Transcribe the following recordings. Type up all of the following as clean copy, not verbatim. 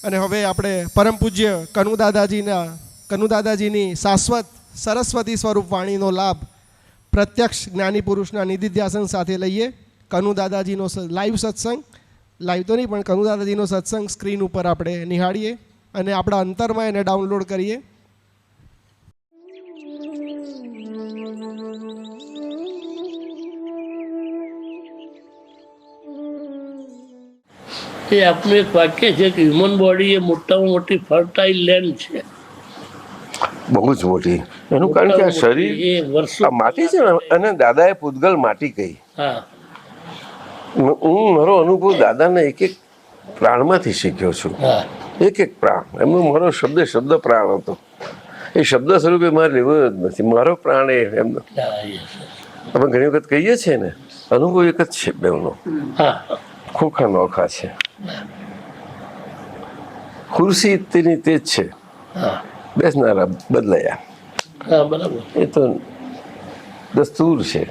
અને હવે આપણે પરમ પૂજ્ય કનુદાદાજીની શાશ્વત સરસ્વતી સ્વરૂપ વાણીનો લાભ પ્રત્યક્ષ જ્ઞાની પુરુષના નિધિધ્યાસન સાથે લઈએ. કનુદાદાજીનો લાઈવ સત્સંગ, લાઈવ તો નહીં પણ કનુદાદાજીનો સત્સંગ સ્ક્રીન ઉપર આપણે નિહાળીએ અને આપણા અંતરમાં એને ડાઉનલોડ કરીએ. એ આપનું એક વાક્ય છે કે હ્યુમન બોડી એ મોટામાં મોટી ફર્ટાઇલ લેન્ડ છે, બહુ જ મોટી. એનું કારણ કે આ શરીર આ માટી છે ને, અને દાદાએ પૂતગલ માટી કહી. હું મારો અનુભવ દાદાને એક એક પ્રાણમાંથી શીખ્યો છું. એક એક પ્રાણ એમનો મારો શબ્દ પ્રાણ હતો. એ શબ્દ સ્વરૂપે મારે લેવો જ નથી. મારો પ્રાણ એ એમનો આપણે ઘણી વખત કહીએ છીએ ને, અનુભવ એક જ છે બેવનો. ખોખા નોખા છે. ખુરશી તેની તે જ છે, બેસનારા બદલાયા. બરાબર, એ તો દસ્તુર છે.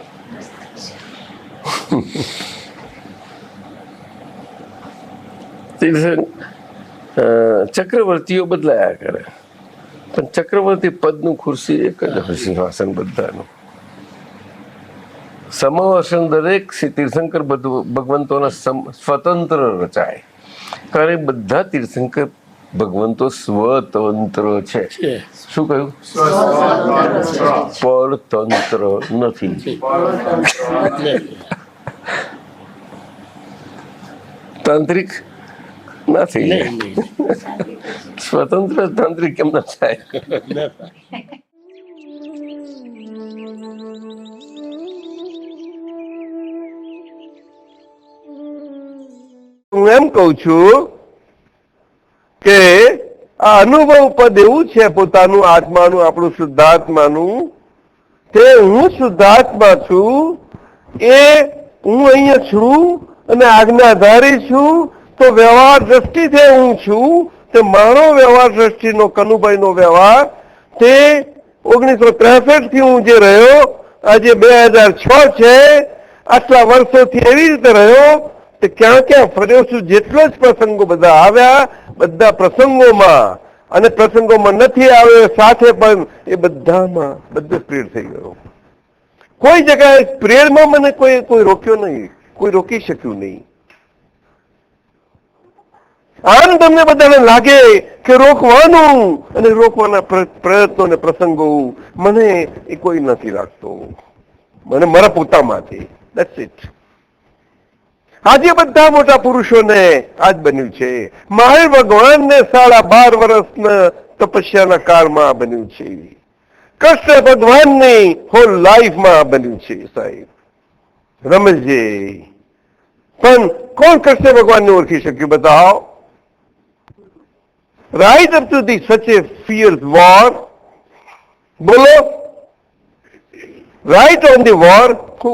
ચક્રવર્તીઓ બદલાયા કરે, પણ ચક્રવર્તી પદનું ખુરશી એક જ હોય, સિંહાસન બધાનું. સમાવર્ષણ દરેક તીર્થંકર ભગવંતોના સ્વતંત્ર રચાય, કારણ બધા તીર્થંકર ભગવંતો સ્વતંત્ર છે. શું કહ્યું? પરતંત્ર નથી. તાંત્રિક નથી. સ્વતંત્ર તાંત્રિક કેમ ના થાય? હું એમ કઉ છું કે આ અનુભવ પદ એવું છે પોતાનું આત્માનું, આપણું શુદ્ધાત્માનું, તે હું શુદ્ધાત્મા છું, એ હું અહીંયા છું અને આજ્ઞાધારી છું. તો વ્યવહાર દ્રષ્ટિથી હું છું, તે મારો વ્યવહાર દ્રષ્ટિનો કનુભાઈનો વ્યવહાર તે 1963 થી હું જે રહ્યો, આજે 2006 છે, આટલા વર્ષોથી એવી રીતે રહ્યો. ક્યાં ક્યાં ફર્યો છું, જેટલો જ પ્રસંગો બધા આવ્યા, બધા પ્રસંગોમાં અને પ્રસંગોમાં નથી આવ્યો સાથે પણ એ બધામાં બધે પ્રેર થઈ ગયો. કોઈ જગ્યાએ પ્રેરમાં મને કોઈ રોક્યો નહીં, કોઈ રોકી શક્યું નહીં. આમ તમને બધાને લાગે કે રોકવાનું અને રોકવાના પ્રયત્નો ને પ્રસંગો મને એ કોઈ નથી લાગતો, મને મારા પોતામાંથી. That's it. આજે બધા મોટા પુરુષોને આજ બન્યું છે. મહાવીર ભગવાનને 12.5 વર્ષના તપસ્યાના કાળમાં બન્યું છે. કૃષ્ણ ભગવાનની હોલ લાઈફમાં બન્યું છે. સાહેબ રમેશજી, પણ કોણ કૃષ્ણ ભગવાનને ઓળખી શક્યું? બતાવો. Right up to the such a fierce war. બોલો, right on the war. Who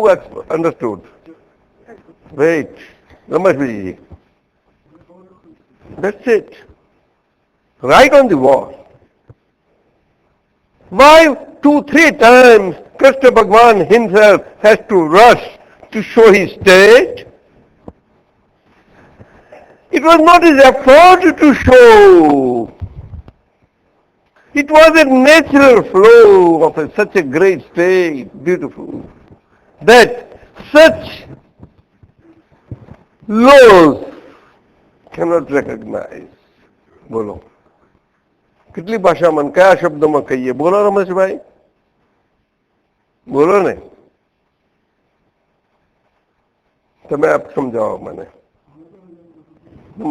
understood? Wait, Rameshji. That's it. Right on the wall. Why 2-3 times Krishna Bhagwan himself has to rush to show his state? It was not his effort to show. It was a natural flow of such a great state, beautiful, that such laws cannot recognize. બોલો, કેટલી ભાષામાં કયા શબ્દોમાં કહીએ? બોલો રમેશભાઈ, બોલો ને, તમે આપ સમજાવો મને.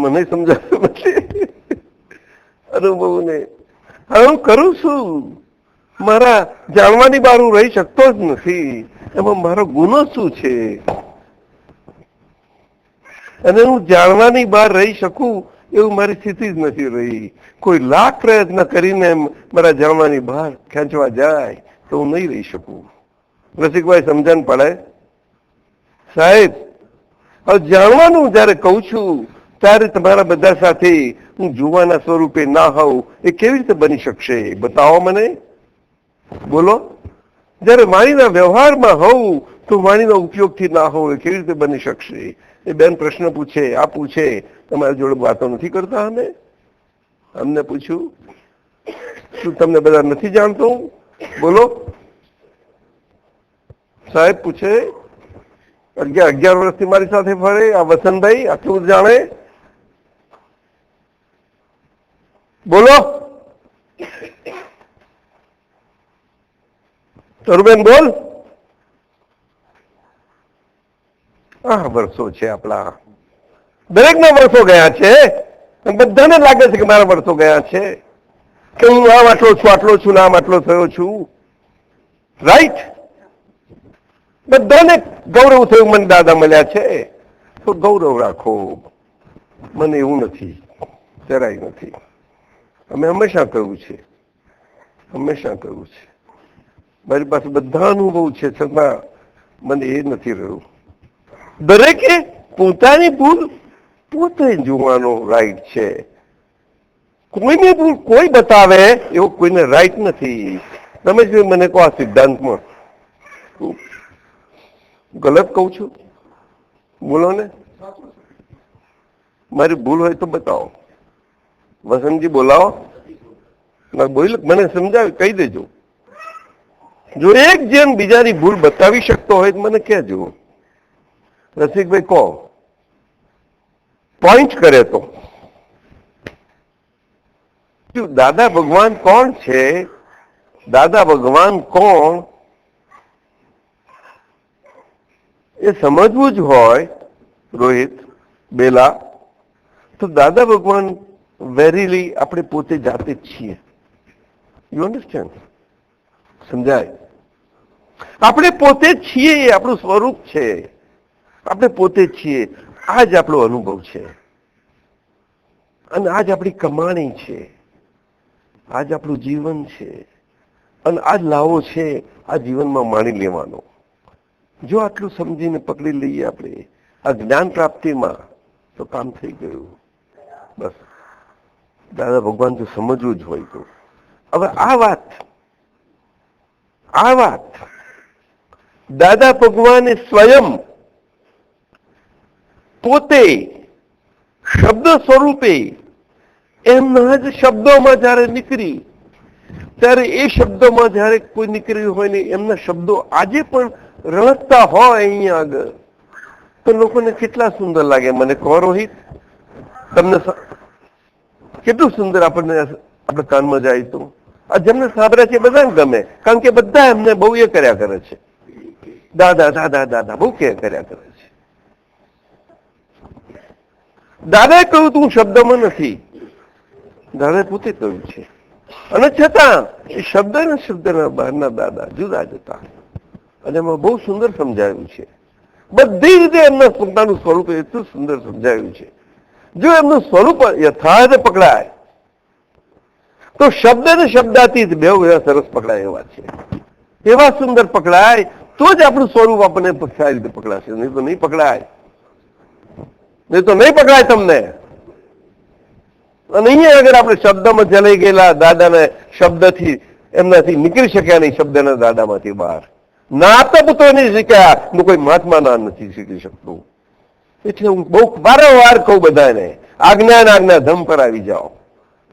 મને સમજાવતું નથી અનુભવને. હવે હું કરું છું, મારા જાણવાની બહાર હું રહી શકતો જ નથી. એમાં મારો ગુનો શું છે? અને હું જાણવાની બહાર રહી શકું એવું મારી સ્થિતિ જ નથી રહી. કોઈ લાખ પ્રયત્ન કરીને મારા જાણવાની બહાર ખેંચવા જાય તો હું નહીં રહી શકું. રસિકભાઈ સમજણ પડે? સાહેબ, હવે જાણવાનું જયારે કહું છું ત્યારે તમારા બધા સાથે હું જોવાના સ્વરૂપે ના હોઉં એ કેવી રીતે બની શકશે? બતાવો મને. બોલો. જયારે વાણીના વ્યવહારમાં હોઉં તો વાણીના ઉપયોગથી ના હોવું એ કેવી રીતે બની શકશે? એ બેન પ્રશ્ન પૂછે, આ પૂછે, તમારી જોડે વાતો નથી કરતા અમે? અમને પૂછ્યું? શું તમને બધા નથી જાણતો? બોલો. સાહેબ પૂછે, 11 વર્ષથી મારી સાથે ફરે આ વસંતભાઈ આટલું જાણે? બોલો. તરુબેન બોલ. વર્ષો છે આપણા, દરેકના વર્ષો ગયા છે. બધાને લાગે છે કે મારા વર્ષો ગયા છે, કે હું આમ આટલો છું ને આમ આટલો થયો છું. રાઈટ? બધાને ગૌરવ થયું મને દાદા મળ્યા છે, તો ગૌરવ રાખો. મને એવું નથી, જરાય નથી. અમે હંમેશા કહ્યું છે, મારી પાસે બધા અનુભવ છે, છતાં મને એ નથી રહ્યું. દરેકે પોતાની ભૂલ પોતે જોવાનો રાઈટ છે. કોઈની ભૂલ કોઈ બતાવે એવો કોઈને રાઈટ નથી. તમે જ મને કહો આ સિદ્ધાંતમાં ગલત કહું છું? બોલો ને. મારી ભૂલ હોય તો બતાવો. વસંતજી બોલાવો. બોલ, મને સમજાવી કહી દેજો. જો એક જણ બીજાની ભૂલ બતાવી શકતો હોય તો મને કહેજો. રસિકભાઈ કહો, પોઈન્ટ કરે તો. દાદા ભગવાન કોણ છે? દાદા ભગવાન કોણ એ સમજવું જ હોય રોહિત, બેલા, તો દાદા ભગવાન વેરીલી આપણે પોતે જાતે જ છીએ. You understand? સમજાય? આપણે પોતે જ છીએ, એ આપણું સ્વરૂપ છે. આપણે પોતે જ છીએ. આ જ આપણો અનુભવ છે, અને આજ આપણી કમાણી છે, આજ આપણું જીવન છે, અને આજ લાવો છે આ જીવનમાં માણી લેવાનો. જો આટલું સમજીને પકડી લઈએ આપણે આ જ્ઞાન પ્રાપ્તિમાં, તો કામ થઈ ગયું. બસ દાદા ભગવાન જો સમજવું જ હોય તો. હવે આ વાત દાદા ભગવાને સ્વયં પોતે શબ્દ સ્વરૂપે એમના જ શબ્દોમાં જયારે નીકળી, ત્યારે એ શબ્દોમાં જયારે કોઈ નીકળ્યું હોય ને એમના શબ્દો આજે પણ રળકતા હોય અહીંયા આગળ, તો લોકોને કેટલા સુંદર લાગે. મને કહો રોહિત, તમને કેટલું સુંદર આપણે કાનમાં જાય તો. આ જેમને સાંભળ્યા છે બધાને ગમે, કારણ કે બધા એમને બહુ એ કર્યા કરે છે. દાદા દાદા દાદા બહુ કર્યા કરે છે. દાદાએ કહ્યું તું શબ્દમાં નથી, દાદાએ પોતે કહ્યું છે. અને છતાં એ શબ્દ ને શબ્દના બહારના દાદા જુદા જ હતા. અને એમાં બહુ સુંદર સમજાયું છે. બધી રીતે એમના પોતાનું સ્વરૂપ એટલું સુંદર સમજાયું છે. જો એમનું સ્વરૂપ યથાર્થ પકડાય તો શબ્દ ને શબ્દાતીત બે એવા સરસ પકડાય એવા છે. એવા સુંદર પકડાય તો જ આપણું સ્વરૂપ આપણને સારી રીતે પકડાશે. નહીં તો નહીં પકડાય, તમને. અને અહીંયા આગળ આપણે શબ્દમાં ચલાઈ ગયેલા દાદાને શબ્દથી એમનાથી નીકળી શક્યા નહીં, શબ્દના દાદામાંથી બહાર. ના આપતા પુત્રો નહીં શીખ્યા, કોઈ મહાત્મા ના નથી શીખી શકતું. એટલે હું બહુ વારંવાર કહું બધાને, આજ્ઞા ધમ પર આવી જાઓ.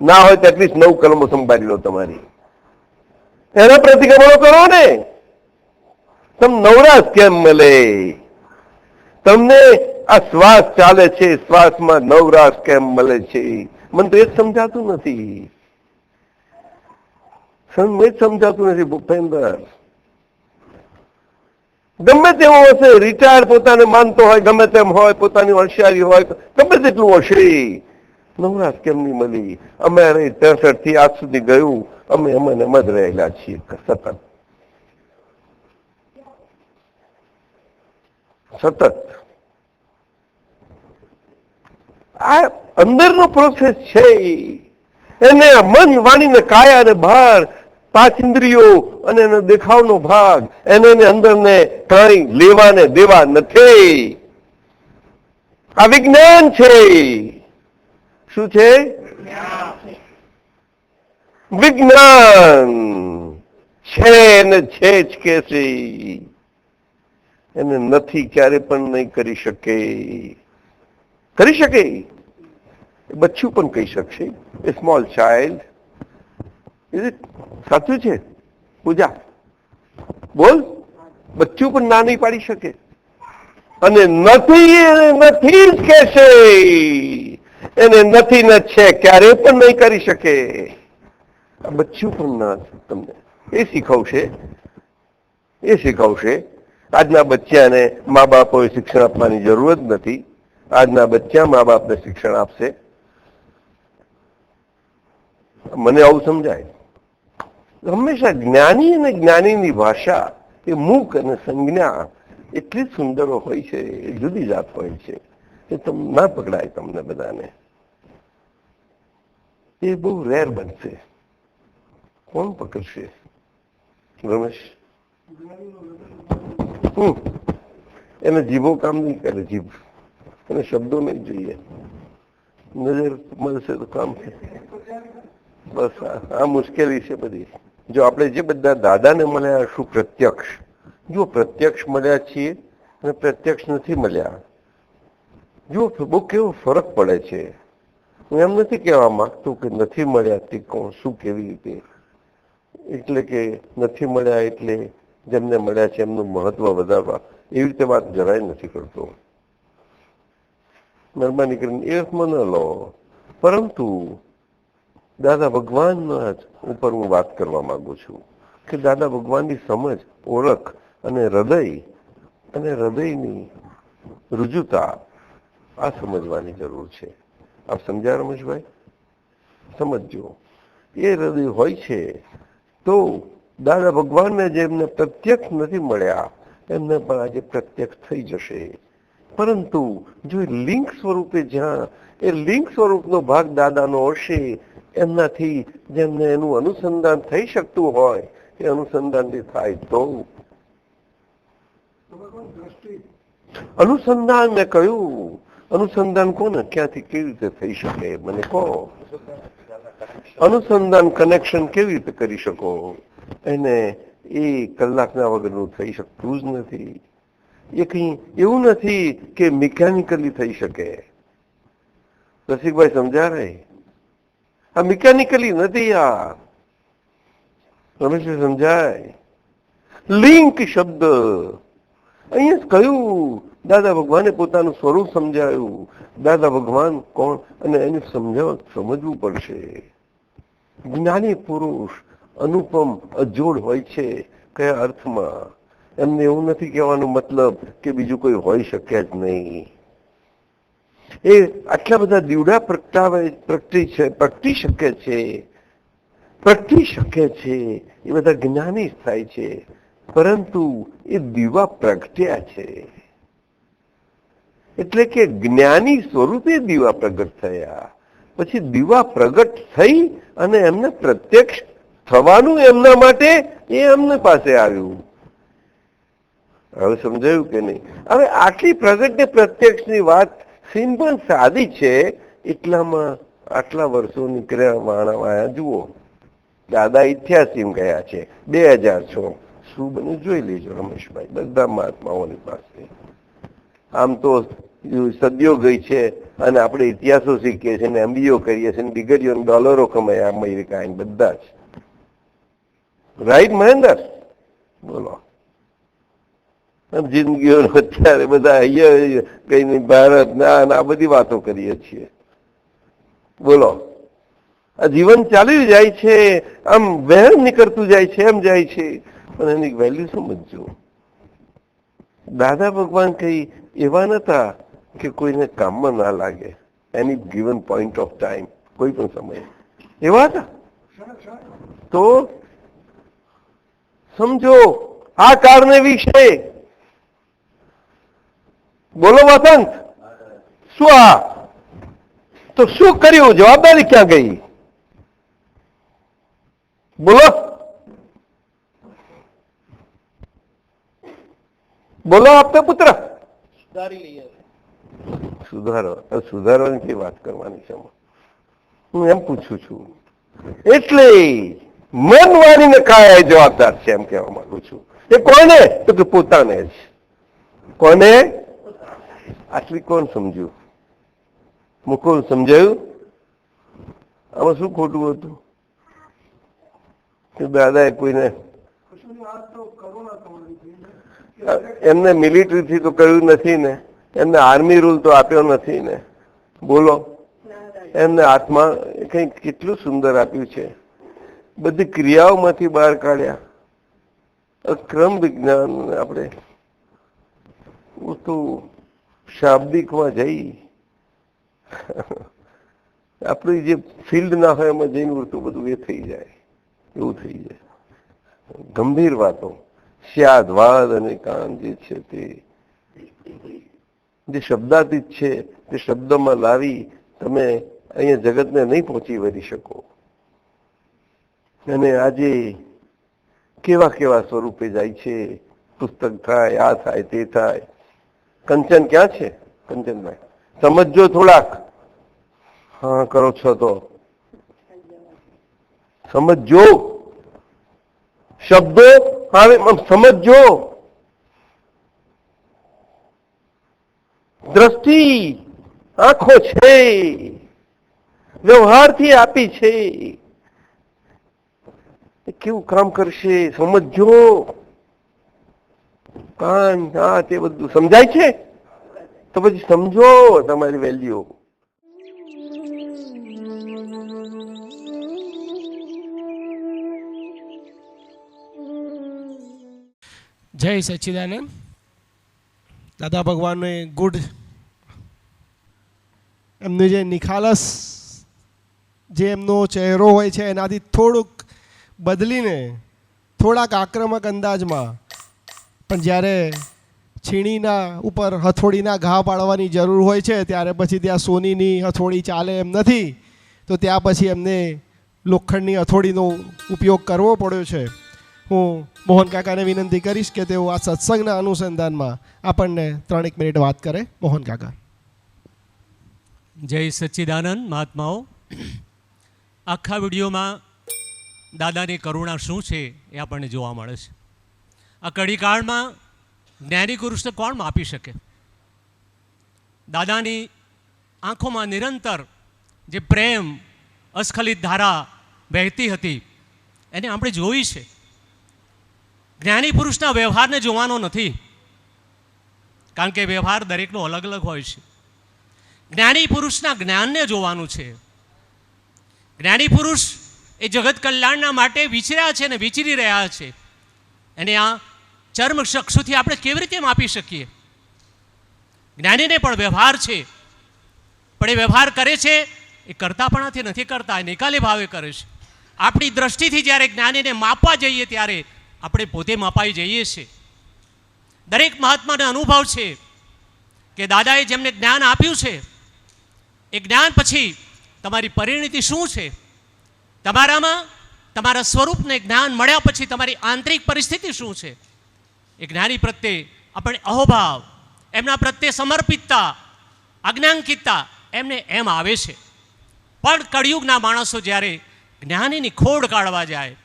ના હોય તો એટલીસ્ટ 9 કલમો સંભાળી લો તમારી. એના પ્રતિક્રમણો કરો ને. તમે નવરાશ કેમ મળે? તમને આ શ્વાસ ચાલે છે, શ્વાસમાં નવરાશ કેમ મળે છે? મને તો એ જ સમજાતું નથી. ભૂપેન્દ્ર ગમે તેવો હશે, રિટાયર પોતાને માનતો હોય, ગમે તેમ હોય, પોતાની હોશિયારી હોય, ગમે તેટલું હશે, નવરાશ કેમ નહીં મળી? અમારે 63 થી આજ સુધી ગયું, અમે એમ જ રહેલા છીએ સતત. આ અંદરનો પ્રોસેસ છે. એને મન, વાણી ને કાયા અને બહાર 5 ઇન્દ્રિયો અને એનો દેખાવનો ભાગ, એને અંદર ને કઈ લેવા ને દેવા નથી. આ વિજ્ઞાન છે. શું છે? વિજ્ઞાન છે ને છે જ કે છે. એને નથી ક્યારે પણ નહીં કરી શકે. એ બચ્ચું પણ કહી શકશે, એ સ્મોલ ચાઇલ્ડ. સાચું છે પૂજા? બોલ. બચ્ચું પણ ના નહીં પાડી શકે. અને નથી એને નથી જ કહેશે, એને નથી ન છે ક્યારે પણ નહીં કરી શકે. આ બચ્ચું પણ ના તમને એ શીખવશે. આજના બચ્ચાને મા બાપોએ શિક્ષણ આપવાની જરૂર જ નથી. આજના બચ્ચા મા બાપને શિક્ષણ આપશે. મને આવું સમજાય. હંમેશા જ્ઞાની અને જ્ઞાનીની ભાષા એ મૂક અને સંજ્ઞા એટલી સુંદર હોય છે, એ જુદી જાત હોય છે, એ ના પકડાય તમને બધાને. એ બહુ રેર બનશે. કોણ પકડશે? રમેશ? એને જીભો કામ નહીં કરે. જીભ એને શબ્દો નહીં જોઈએ. નજર મળશે તો કામ છે. બસ આ મુશ્કેલી છે બધી. જો આપણે જે બધા દાદાને મળ્યા શું પ્રત્યક્ષ, જો પ્રત્યક્ષ મળ્યા છીએ અને પ્રત્યક્ષ નથી મળ્યા, જો બહુ કેવો ફરક પડે છે. હું એમ નથી કહેવા માંગતો કે નથી મળ્યા તે કોણ શું કેવી રીતે, એટલે કે નથી મળ્યા એટલે જેમને મળ્યા છે એમનું મહત્વ વધારવા એવી રીતે વાત જરાય નથી કરતો. મહેરબાની કરીને એ અર્થમાં ન લો. પરંતુ દાદા ભગવાનના ઉપર હું વાત કરવા માંગુ છું કે દાદા ભગવાનની સમજ, ઓળખ અને હૃદયની રુજુતા આ સમજવાની જરૂર છે. આપ સમજ્યા રમેશભાઈ? સમજો. એ હૃદય હોય છે તો દાદા ભગવાનને જેમને પ્રત્યક્ષ નથી મળ્યા એમને પણ આજે પ્રત્યક્ષ થઈ જશે. પરંતુ જો લિંક સ્વરૂપે જ્યાં એ લિંક સ્વરૂપનો ભાગ દાદાનો હશે, એમનાથી જેમને એનું અનુસંધાન થઈ શકતું હોય એ અનુસંધાનથી થાય તો અનુસંધાન મેં કહ્યું. અનુસંધાન કોને ક્યાંથી કેવી રીતે થઈ શકે મને કહો. અનુસંધાન કનેક્શન કેવી રીતે કરી શકો? એને એ કલાકના વગરનું થઈ શકતું જ નથી. એ કઈ એવું નથી કે મિકેનિકલી થઈ શકે. રસિકભાઈ સમજાય? આ મિકેનિકલી નથી યાર. રમેશભાઈ સમજાય? લિંક શબ્દ અહીંયા કહ્યું. દાદા ભગવાને પોતાનું સ્વરૂપ સમજાયું. દાદા ભગવાન કોણ અને એને સમજવું પડશે. જ્ઞાની પુરુષ અનુપમ અજોડ હોય છે. કયા અર્થમાં? એમને એવું નથી કહેવાનું મતલબ કે બીજું કોઈ હોઈ શકે જ નહીં. એ આટલા બધા દીવડા પ્રગટી શકે છે એ બધા જ્ઞાની થાય છે. પરંતુ એ દીવા પ્રગટ્યા છે એટલે કે જ્ઞાની સ્વરૂપે દીવા પ્રગટ થયા. પછી દીવા પ્રગટ થઈ અને એમને પ્રત્યક્ષ થવાનું એમના માટે એ એમને પાસે આવ્યું. હવે સમજાયું કે નહીં? હવે આટલી પ્રગટ ને પ્રત્યક્ષની વાત સિમ્પલ સાદી છે. એટલામાં આટલા વર્ષો નીકળ્યા વાળા જુઓ. દાદા 88 ગયા છે, 2006 શું બને જોઈ લેજો રમેશભાઈ. બધા મહાત્માઓની પાસે આમ તો સદીઓ ગઈ છે અને આપણે ઇતિહાસો શીખીએ છીએ, એમબીઓ કરીએ છીએ, ડિગ્રીઓ ડોલરો કમાયા અમેરિકા બધા જ. રાઈટ મહેન્દ્ર? બોલો. જિંદગીઓ અત્યારે બધા અહીંયા કઈ ભારત ના આ બધી વાતો કરીએ છીએ. બોલો. આ જીવન ચાલી જાય છે, આમ વહેણ નીકળતું જાય છે, એમ જાય છે, પણ એની વેલ્યુ સમજજો. દાદા ભગવાન કઈ એવા નતા કે કોઈને કામમાં ના લાગે. એની ગિવન પોઈન્ટ ઓફ ટાઈમ, કોઈ પણ સમયે એવા હતા. તો સમજો આ કારણે વિશે બોલો વસંત. શું આ તો શું કર્યું? જવાબદારી ક્યાં ગઈ? બોલો બોલો. આપને પુત્ર સુધારવાની કઈ વાત કરવાની છે? હું એમ પૂછું છું. એટલે મન વાણીને કાયા જવાબદાર છે એમ કહેવા માંગુ છું. એ કોને? તો કે પોતાને જ. કોને? આટલી કોણ સમજ્યું? મુકુલ સમજાયું? આમાં શું ખોટું હતું કે દાદાએ કોઈને એમને મિલિટરીથી તો કહ્યું નથી ને, એમને આર્મી રૂલ તો આપ્યો નથી ને. બોલો, એમને હાથમાં કંઈક કેટલું સુંદર આપ્યું છે, બધી ક્રિયાઓમાંથી બહાર કાઢ્યા. ક્રમ વિજ્ઞાન આપણે તો શાબ્દિકમાં જઈ આપણી જે ફિલ્ડ ના હોય એમાં જઈને ઉડતું બધું એ થઈ જાય, એવું થઈ જાય. ગંભીર વાતો, સ્યાદ વાદ અને કાન જે છે તે જે શબ્દાતીત છે તે શબ્દમાં લાવી તમે અહીંયા જગતને નહીં પહોંચી વળી શકો. અને આજે કેવા કેવા સ્વરૂપે જાય છે, પુસ્તક થાય, આ થાય, તે થાય. કંચન ક્યાં છે? કંચનભાઈ સમજો થોડાક. હા કરો છો તો સમજો, શબ્દો હવે સમજો. દ્રષ્ટિ આંખો છે, વ્યવહારથી આપી છે, કેવું કામ કરશે સમજો. કાન હા તે બધું સમજાય છે તો પછી સમજો તમારી વેલ્યુ. જય સચ્ચિદાનંદ. દાદા ભગવાનનો ગુડ એમનું જે નિખાલસ જે એમનો ચહેરો હોય છે એનાથી થોડુંક બદલીને થોડાક આક્રમક અંદાજમાં, પણ જ્યારે છીણીના ઉપર હથોડીના ઘા પાડવાની જરૂર હોય છે ત્યારે પછી ત્યાં સોનીની હથોડી ચાલે એમ નથી, તો ત્યાં પછી એમને લોખંડની હથોડીનો ઉપયોગ કરવો પડ્યો છે. હું મોહન કાકાને વિનંતી કરીશ કે તેઓ આ સત્સંગના અનુસંધાનમાં આપણને 3 મિનિટ વાત કરે. મોહન કાકા. જય સચ્ચિદાનંદ મહાત્માઓ. આખા વિડીયોમાં દાદાની કરુણા શું છે એ આપણને જોવા મળે છે. આ કડીકાળમાં જ્ઞાની પુરુષને કોણ માપી શકે? દાદાની આંખોમાં નિરંતર જે પ્રેમ અસ્ખલિત ધારા વહેતી હતી એને આપણે જોઈ છે. જ્ઞાની પુરુષના વ્યવહારને જોવાનો નથી, કારણ કે વ્યવહાર દરેકનો અલગ અલગ હોય છે. જ્ઞાની પુરુષના જ્ઞાનને જોવાનું છે. જ્ઞાની પુરુષ એ જગત કલ્યાણના માટે વિચર્યા છે ને વિચરી રહ્યા છે. અને આ ચર્મ ચક્ષુથી આપણે કેવી રીતે માપી શકીએ? જ્ઞાનીને પણ વ્યવહાર છે, પણ એ વ્યવહાર કરે છે એ કરતાપણાથી નથી કરતા, એ નિકાલી ભાવે કરે છે. આપણી દ્રષ્ટિથી જ્યારે જ્ઞાનીને માપવા જઈએ ત્યારે આપણે પોતે માપાઈ જઈએ છીએ. દરેક મહાત્માને અનુભવ છે કે દાદાએ જેમને જ્ઞાન આપ્યું છે એ જ્ઞાન પછી તમારી પરિણતિ શું છે, તમારામાં તમારા સ્વરૂપને જ્ઞાન મળ્યા પછી તમારી આંતરિક પરિસ્થિતિ શું છે. એ જ્ઞાની પ્રત્યે આપણે અહોભાવ, એમના પ્રત્યે સમર્પિતતા, આજ્ઞાંકિતતા એમને એમ આવે છે. પણ કળિયુગના માણસો જ્યારે જ્ઞાનીની ખોડ કાઢવા જાય,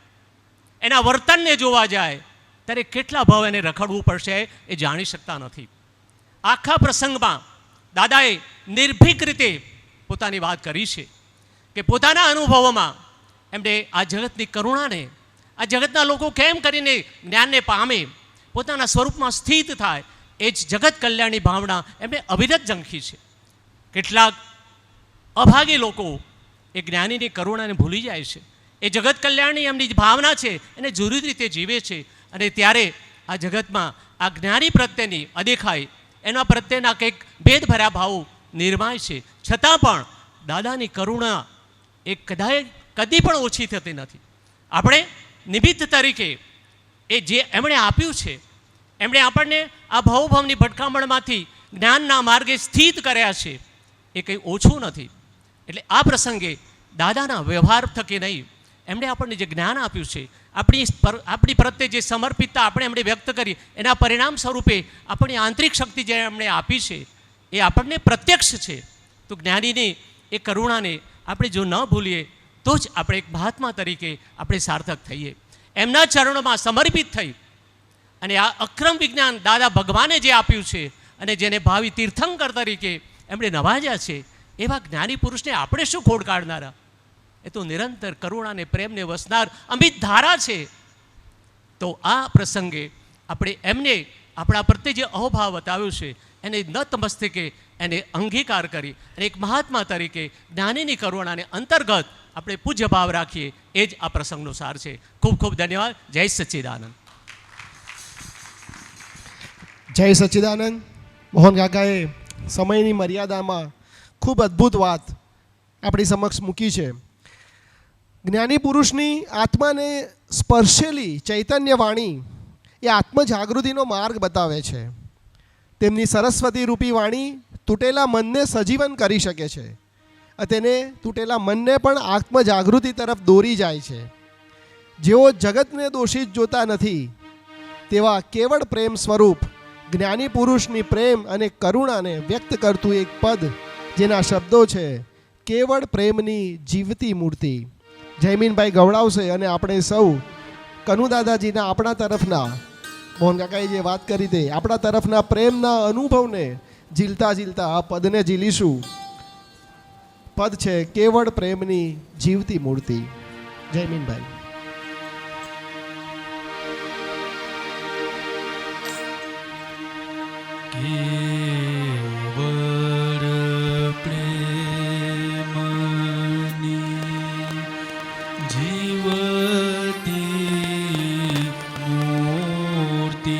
એના વર્તનને જોવા જાય ત્યારે કેટલા ભાવ એને રખડવું પડશે એ જાણી શકતા નથી. આખા પ્રસંગમાં દાદાએ નિર્ભીક રીતે પોતાની વાત કરી છે કે પોતાના અનુભવોમાં એમને આ જગતની કરુણાને, આ જગતના લોકો કેમ કરીને જ્ઞાનને પામે, પોતાના સ્વરૂપમાં સ્થિત થાય, એ જ જગત કલ્યાણની ભાવના એમને અવિરત ઝંખી છે. કેટલાક અભાગી લોકો એ જ્ઞાનીની કરુણાને ભૂલી જાય છે. એ જગત કલ્યાણની એમની ભાવના છે એને જુદી રીતે જીવે છે. અને ત્યારે આ જગતમાં આ જ્ઞાની પ્રત્યેની અદેખાઈ, એના પ્રત્યેના કંઈક ભેદભર્યા ભાવો નિર્માય છે. છતાં પણ દાદાની કરુણા એ કદી પણ ઓછી થતી નથી. આપણે નિમિત્ત તરીકે એ જે એમણે આપ્યું છે, એમણે આપણને આ ભવભવની ભટકામણમાંથી જ્ઞાનના માર્ગે સ્થિત કર્યા છે, એ કંઈ ઓછું નથી. એટલે આ પ્રસંગે દાદાના વ્યવહાર થકી નહીં, એમણે આપણને જે જ્ઞાન આપ્યું છે, આપણી પ્રત્યે જે સમર્પિતતા આપણે એમણે વ્યક્ત કરી, એના પરિણામ સ્વરૂપે આપણી આંતરિક શક્તિ જે એમણે આપી છે એ આપણને પ્રત્યક્ષ છે. તો જ્ઞાનીની એ કરુણાને આપણે જો ન ભૂલીએ તો જ આપણે એક મહાત્મા તરીકે આપણે સાર્થક થઈએ. એમના ચરણોમાં સમર્પિત થઈ અને આ અક્રમ વિજ્ઞાન દાદા ભગવાને જે આપ્યું છે અને જેને ભાવિ તીર્થંકર તરીકે એમણે નવાજ્યા છે, એવા જ્ઞાની પુરુષને આપણે શું ખોડ કાઢનારા? એ તો નિરંતર કરુણા અને પ્રેમને વસનાર અમિત ધારા છે. તો આ પ્રસંગે આપણે એમને આપણા પ્રત્યે જે અહોભાવ બતાવ્યો છે એને નતમસ્તકે એને અંગીકાર કરી અને એક મહાત્મા તરીકે જ્ઞાનીની કરુણાને અંતર્ગત આપણે પૂજ્ય ભાવ રાખીએ, એ જ આ પ્રસંગનો સાર છે. ખૂબ ખૂબ ધન્યવાદ. જય સચ્ચિદાનંદ. જય સચ્ચિદાનંદ. મોહન કાકાએ સમયની મર્યાદામાં ખૂબ અદ્ભુત વાત આપણી સમક્ષ મૂકી છે. જ્ઞાની પુરુષની આત્માને સ્પર્શેલી ચૈતન્ય વાણી એ આત્મજાગૃતિનો માર્ગ બતાવે છે. તેમની સરસ્વતી રૂપી વાણી તૂટેલા મનને સજીવન કરી શકે છે. તેને તૂટેલા મનને પણ આત્મજાગૃતિ તરફ દોરી જાય છે. જેઓ જગતને દોષિત જોતા નથી તેવા કેવળ પ્રેમ સ્વરૂપ જ્ઞાની પુરુષની પ્રેમ અને કરુણાને વ્યક્ત કરતું એક પદ, જેના શબ્દો છે કેવળ પ્રેમની જીવતી મૂર્તિ. જયમીનભાઈ ગવડાવશે અને આપણે સૌ કનુદાદાજીના આપણા તરફના, મોહન કાકાએ જે વાત કરી તે આપણા તરફના પ્રેમના અનુભવને ઝીલતા ઝીલતા આ પદને ઝીલીશું. પદ છે કેવળ પ્રેમની જીવતી મૂર્તિ. જયમીનભાઈ. કેવળ પ્રેમની જીવતી મૂર્તિ.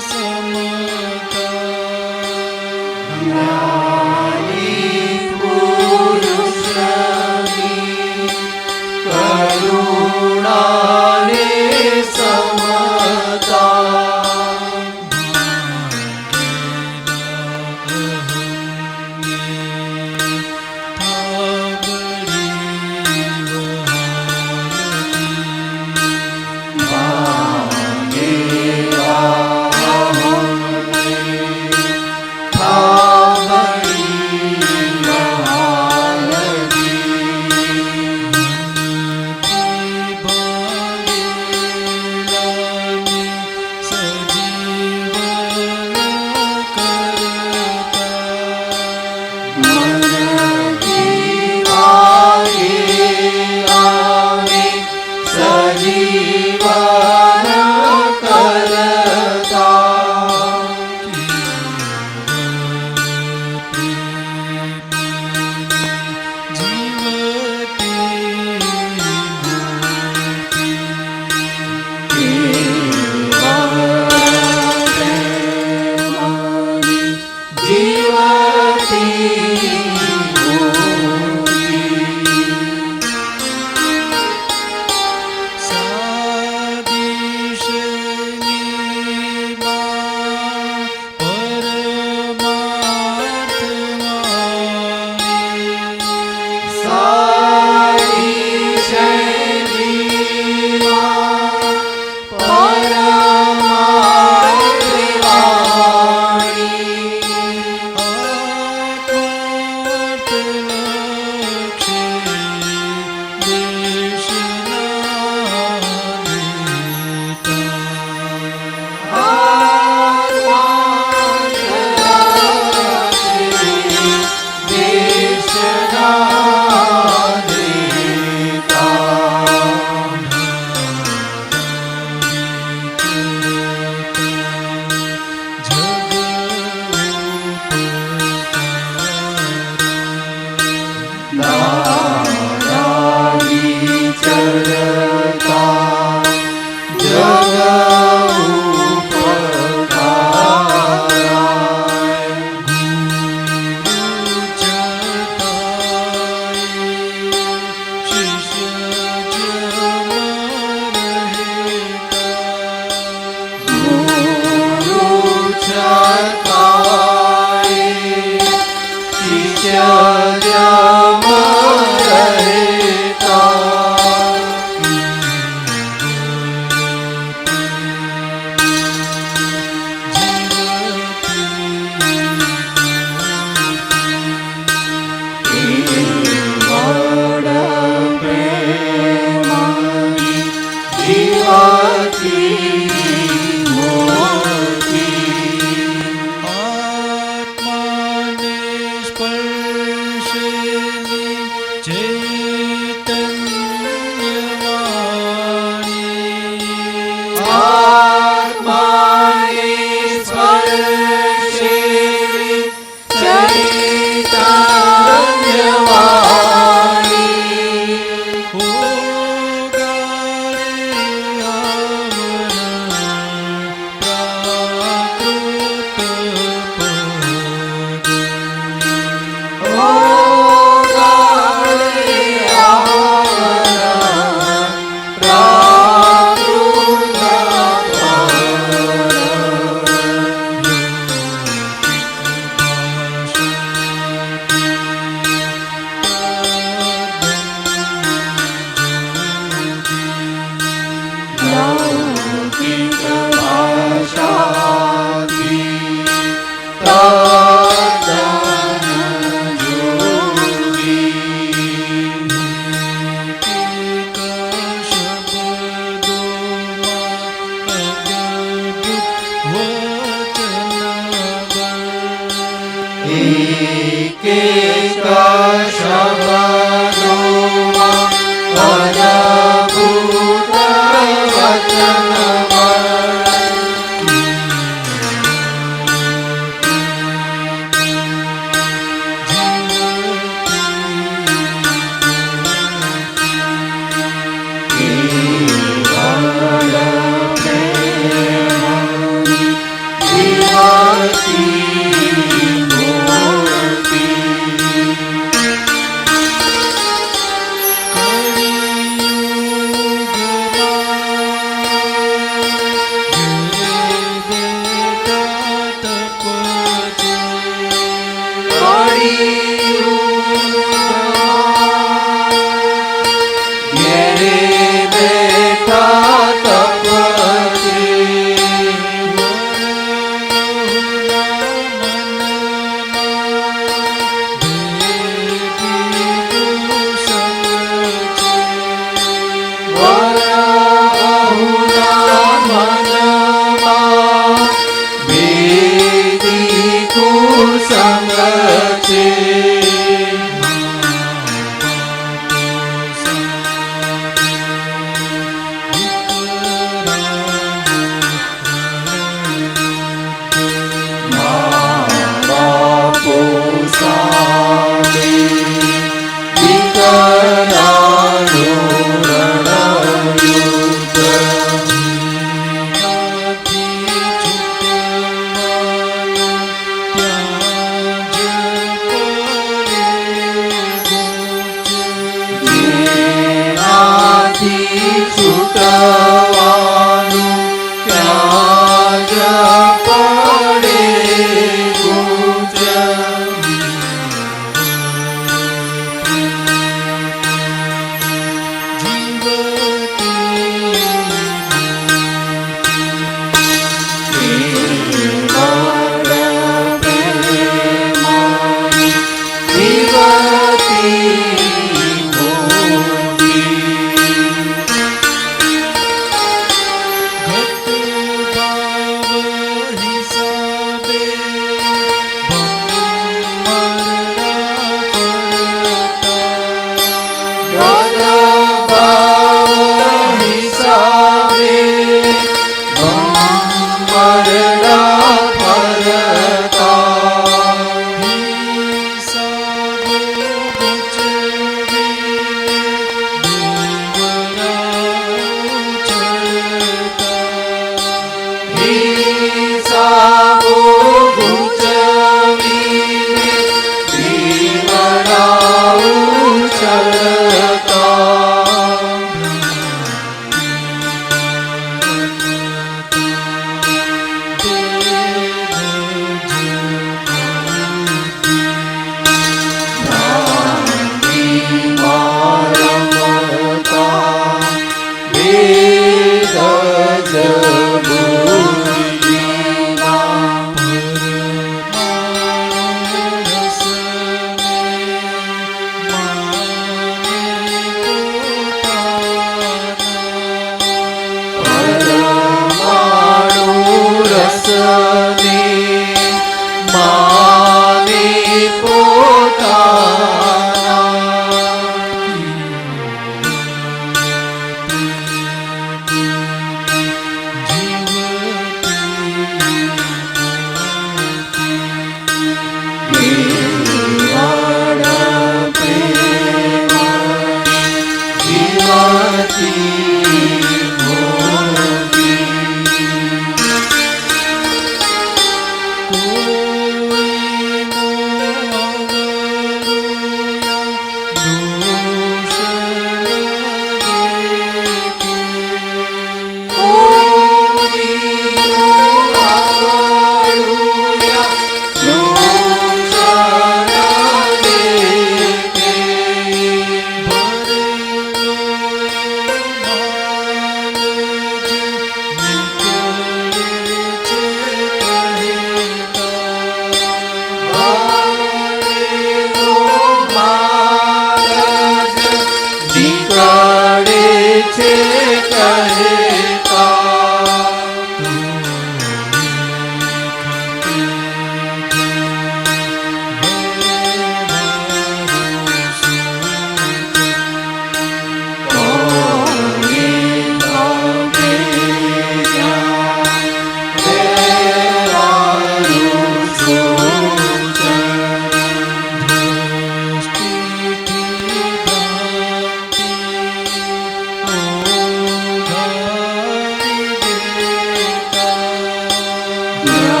મોટી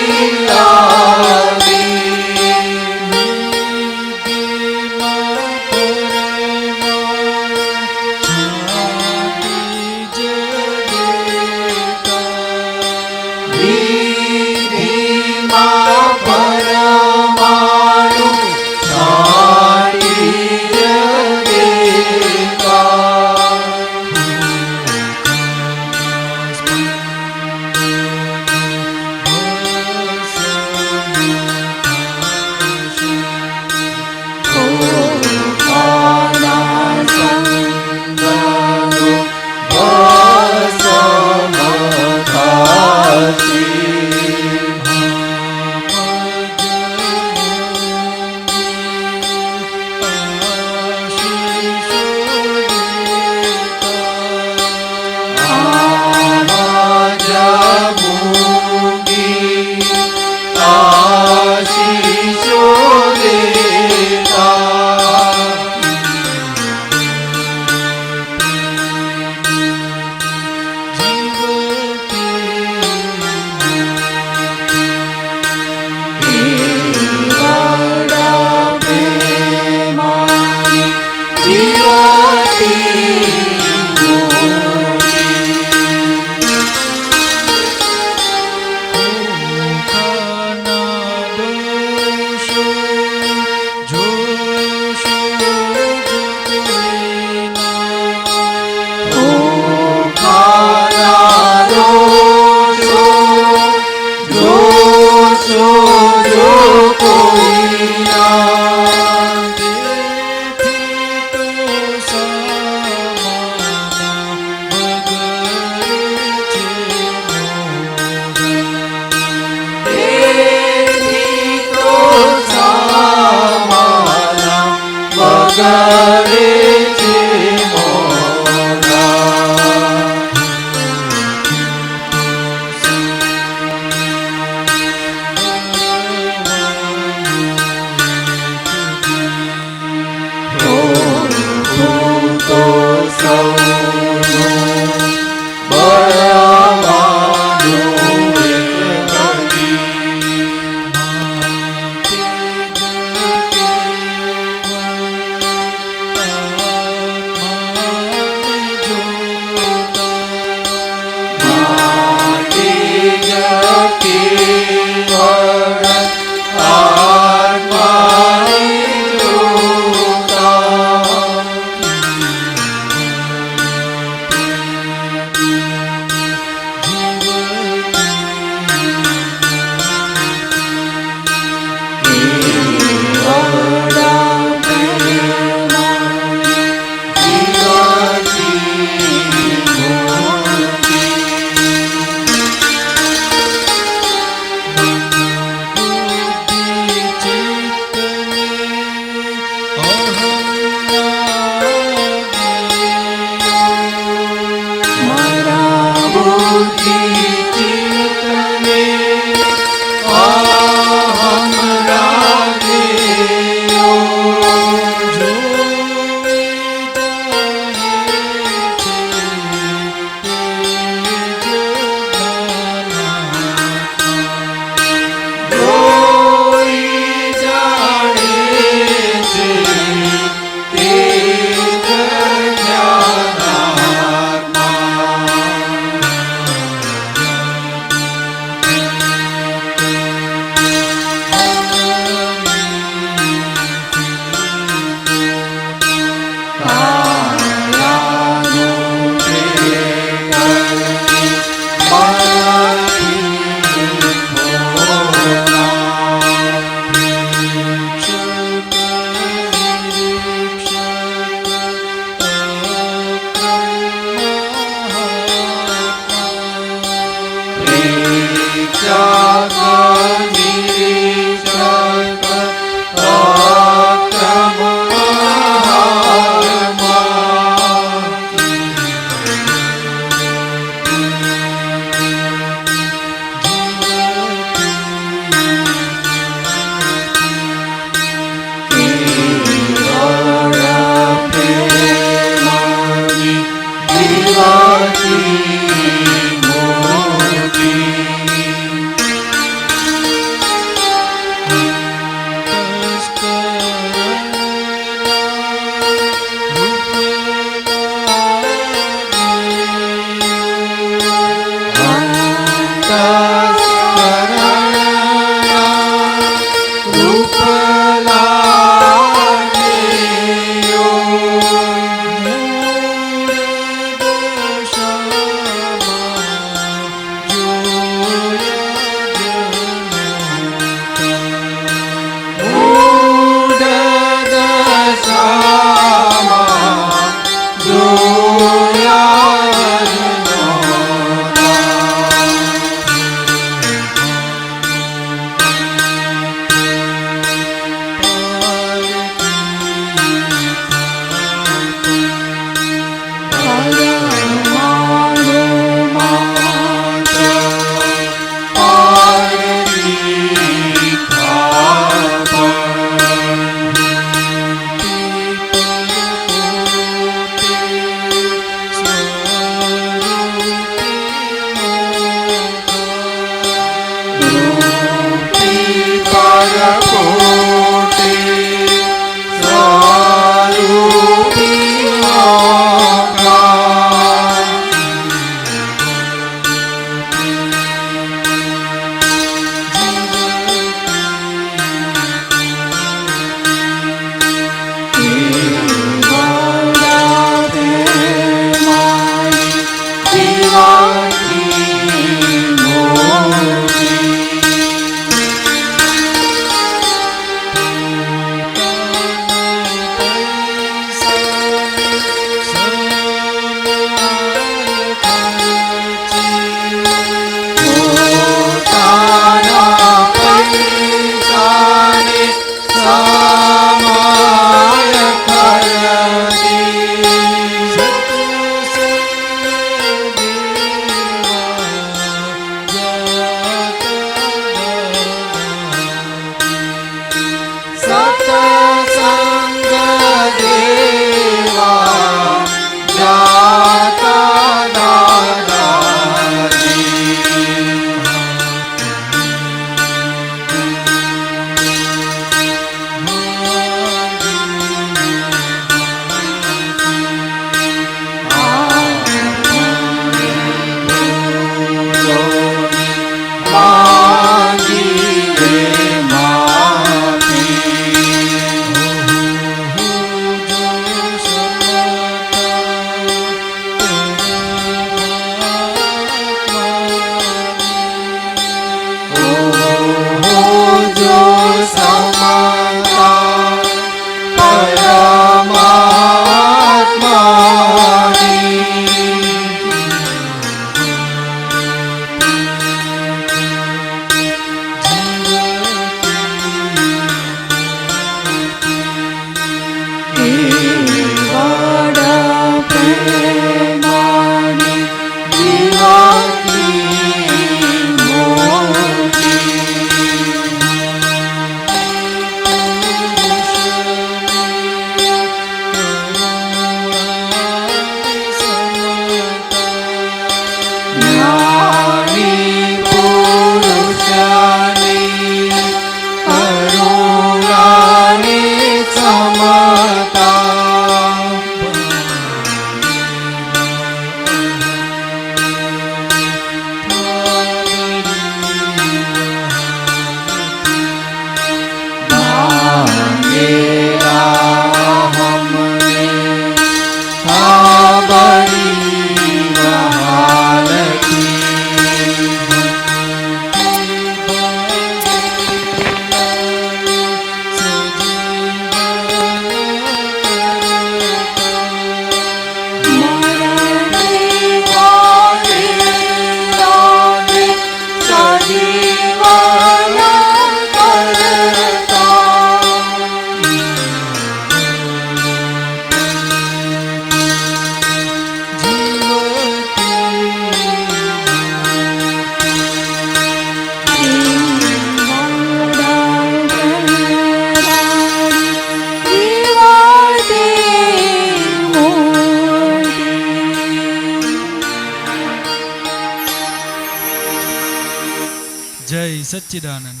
જય સચ્ચિદાનંદ.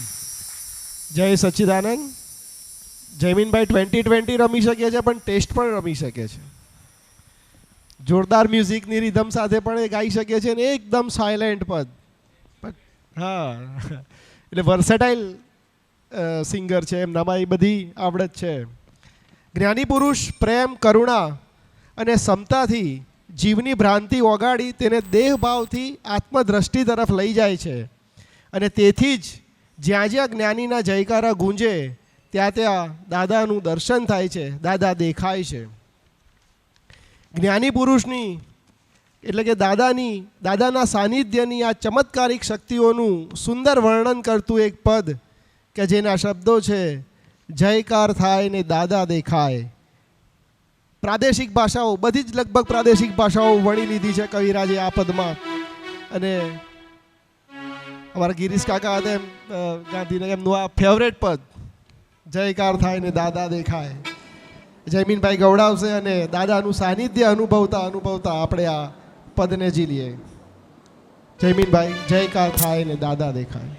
જય સચ્ચિદાનંદ. જયમીનભાઈ 2020 રમી શકે છે પણ ટેસ્ટ પણ રમી શકે છે. જોરદાર મ્યુઝિકની રિધમ સાથે પણ એ ગાઈ શકે છે ને એકદમ સાયલેન્ટ પદ. હા એટલે વર્સેટાઇલ સિંગર છે, એમનામાં એ બધી આવડત છે. જ્ઞાની પુરુષ પ્રેમ, કરુણા અને સમતાથી જીવની ભ્રાંતિ ઓગાળી તેને દેહભાવથી આત્મદ્રષ્ટિ તરફ લઈ જાય છે. અને તેથી જ જ્યાં જ્યાં જ્ઞાનીના જયકારા ગુંજે ત્યાં ત્યાં દાદાનું દર્શન થાય છે, દાદા દેખાય છે. જ્ઞાની પુરુષની એટલે કે દાદાના સાનિધ્યની આ ચમત્કારિક શક્તિઓનું સુંદર વર્ણન કરતું એક પદ કે જેના શબ્દો છે જયકાર થાય ને દાદા દેખાય. પ્રાદેશિક ભાષાઓ, બધી જ લગભગ પ્રાદેશિક ભાષાઓ વણી લીધી છે કવિરાજે આ પદમાં. અને અમારા ગિરીશ કાકા હતા ગાંધીનગર, એમનું આ ફેવરેટ પદ જયકાર થાય ને દાદા દેખાય. જયમીનભાઈ ગવડાવશે અને દાદાનું સાનિધ્ય અનુભવતા આપણે આ પદને ઝીલીએ. જયમીનભાઈ, જયકાર થાય ને દાદા દેખાય.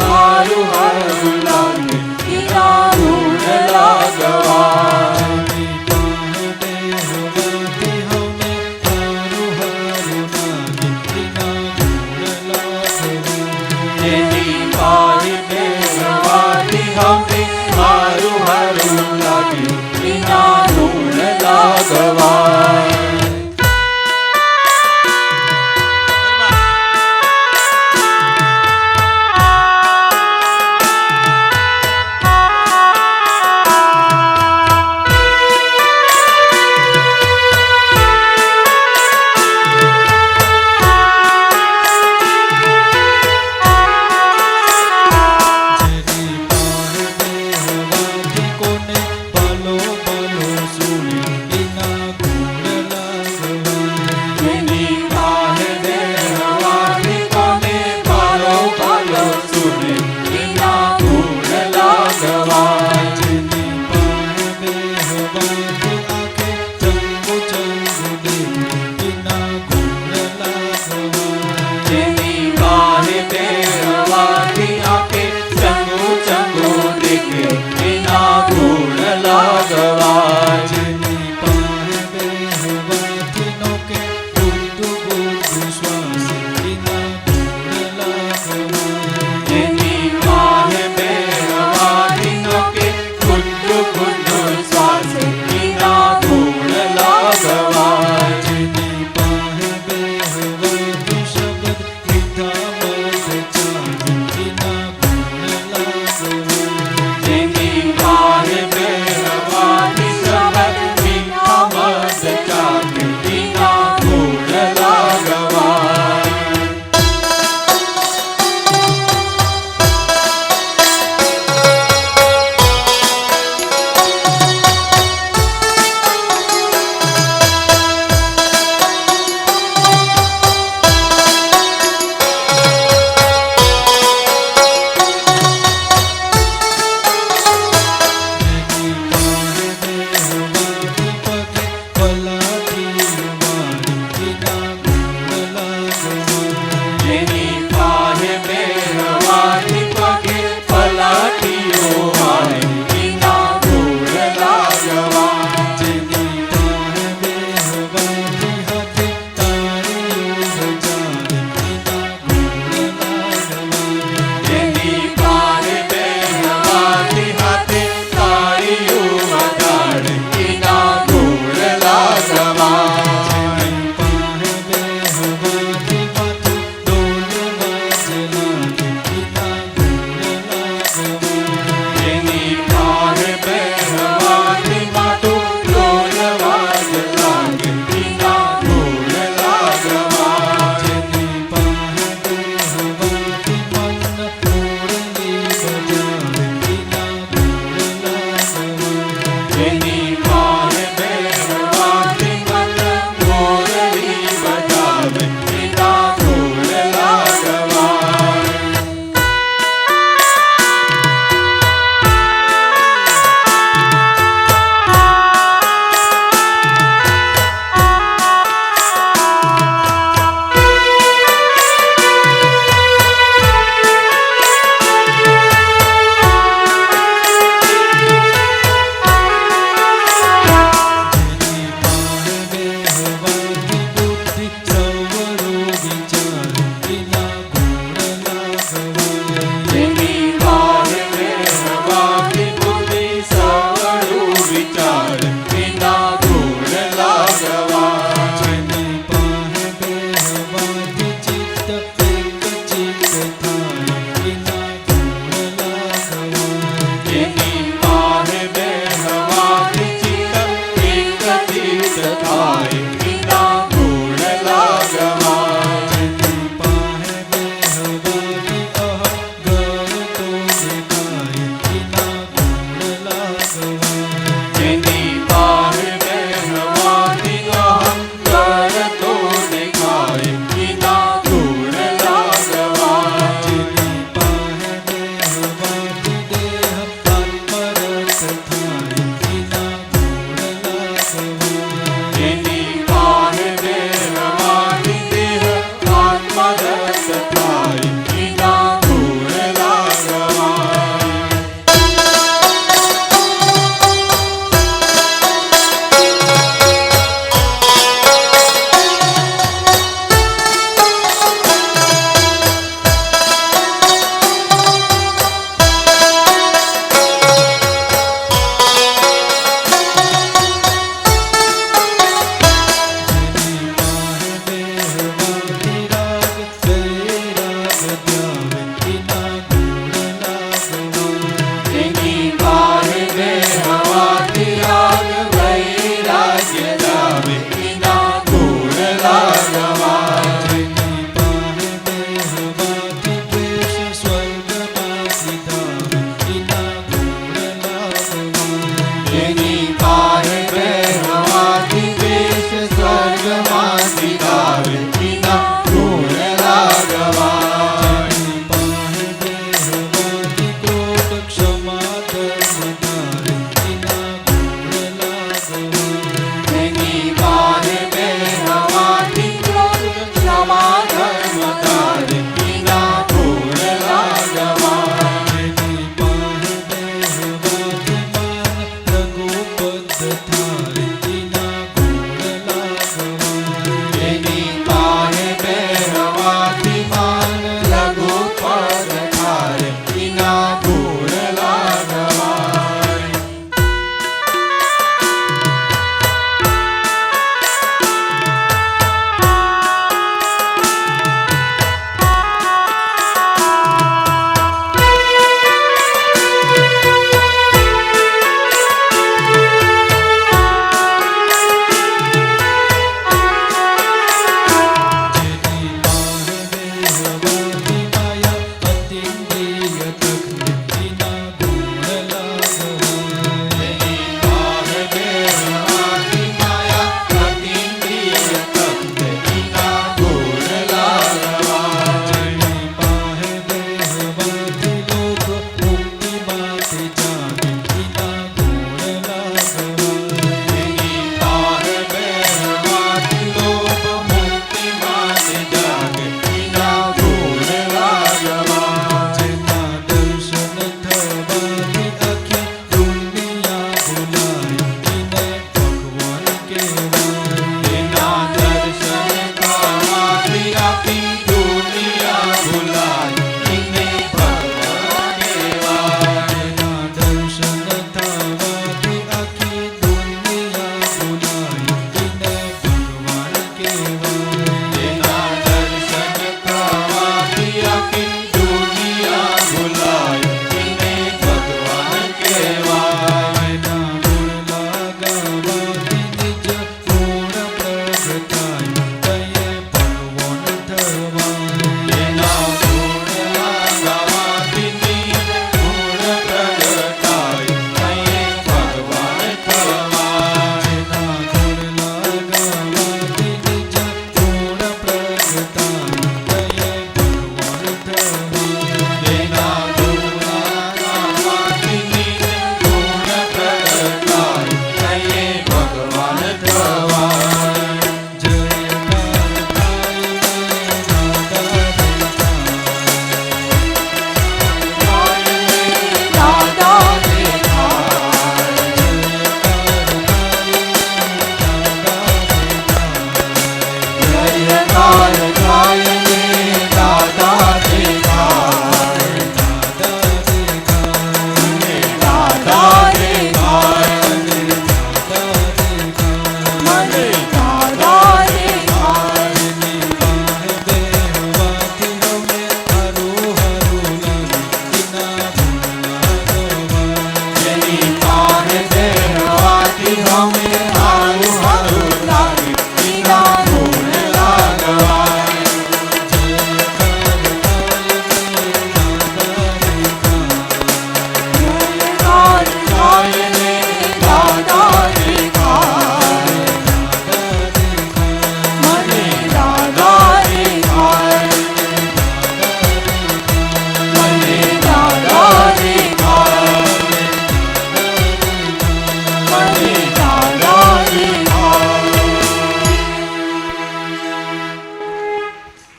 હારું હારું લાગે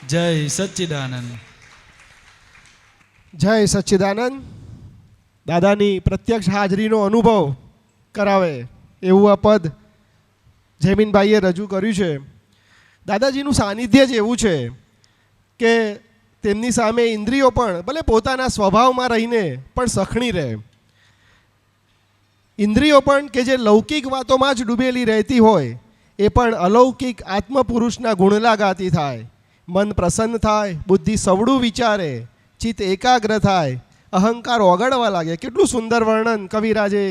જય સચ્ચિદાનંદ. જય સચ્ચિદાનંદ. દાદાની પ્રત્યક્ષ હાજરીનો અનુભવ કરાવે એવું આ પદ જયમીનભાઈએ રજૂ કર્યું છે. દાદાજીનું સાનિધ્ય જ એવું છે કે તેમની સામે ઇન્દ્રિયો પણ ભલે પોતાના સ્વભાવમાં રહીને પણ સખણી રહે. ઇન્દ્રિયો પણ કે જે લૌકિક વાતોમાં જ ડૂબેલી રહેતી હોય એ પણ અલૌકિક આત્મપુરુષના ગુણલા ગાતી થાય. મન પ્રસન્ન થાય, બુદ્ધિ સવડું વિચારે, ચિત્ત એકાગ્ર થાય, અહંકાર ઓગળવા લાગે. કેટલું સુંદર વર્ણન કવિરાજે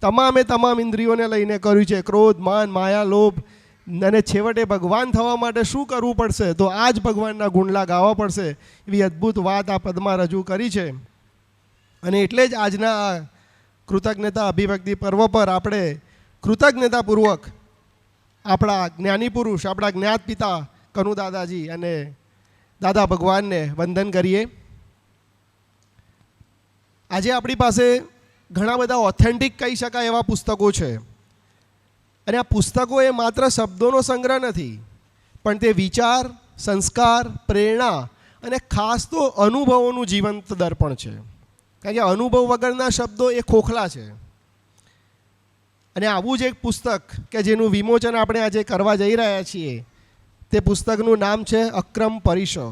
તમામ ઇન્દ્રિયોને લઈને કર્યું છે. ક્રોધ, માન, માયા, લોભ અને છેવટે ભગવાન થવા માટે શું કરવું પડશે? તો આ જ ભગવાનના ગુણલા ગાવા પડશે. એવી અદ્ભુત વાત આ પદમાં રજૂ કરી છે. અને એટલે જ આજના આ કૃતજ્ઞતા અભિવ્યક્તિ પર્વ પર આપણે કૃતજ્ઞતાપૂર્વક આપણા જ્ઞાની પુરુષ, આપણા જ્ઞાત પિતા કનુ દાદાજી અને દાદા ભગવાનને વંદન કરીએ. આજે આપણી પાસે ઘણા બધા ઓથેન્ટિક કહી શકાય એવા પુસ્તકો છે. અને આ પુસ્તકો એ માત્ર શબ્દોનો સંગ્રહ નથી, પણ તે વિચાર, સંસ્કાર, પ્રેરણા અને ખાસ તો અનુભવોનું જીવંત દર્પણ છે. કારણ કે અનુભવ વગરના શબ્દો એ ખોખલા છે. અને આવું જ એક પુસ્તક કે જેનું વિમોચન આપણે આજે કરવા જઈ રહ્યા છીએ, તે પુસ્તકનું નામ છે અક્રમ પરિશો.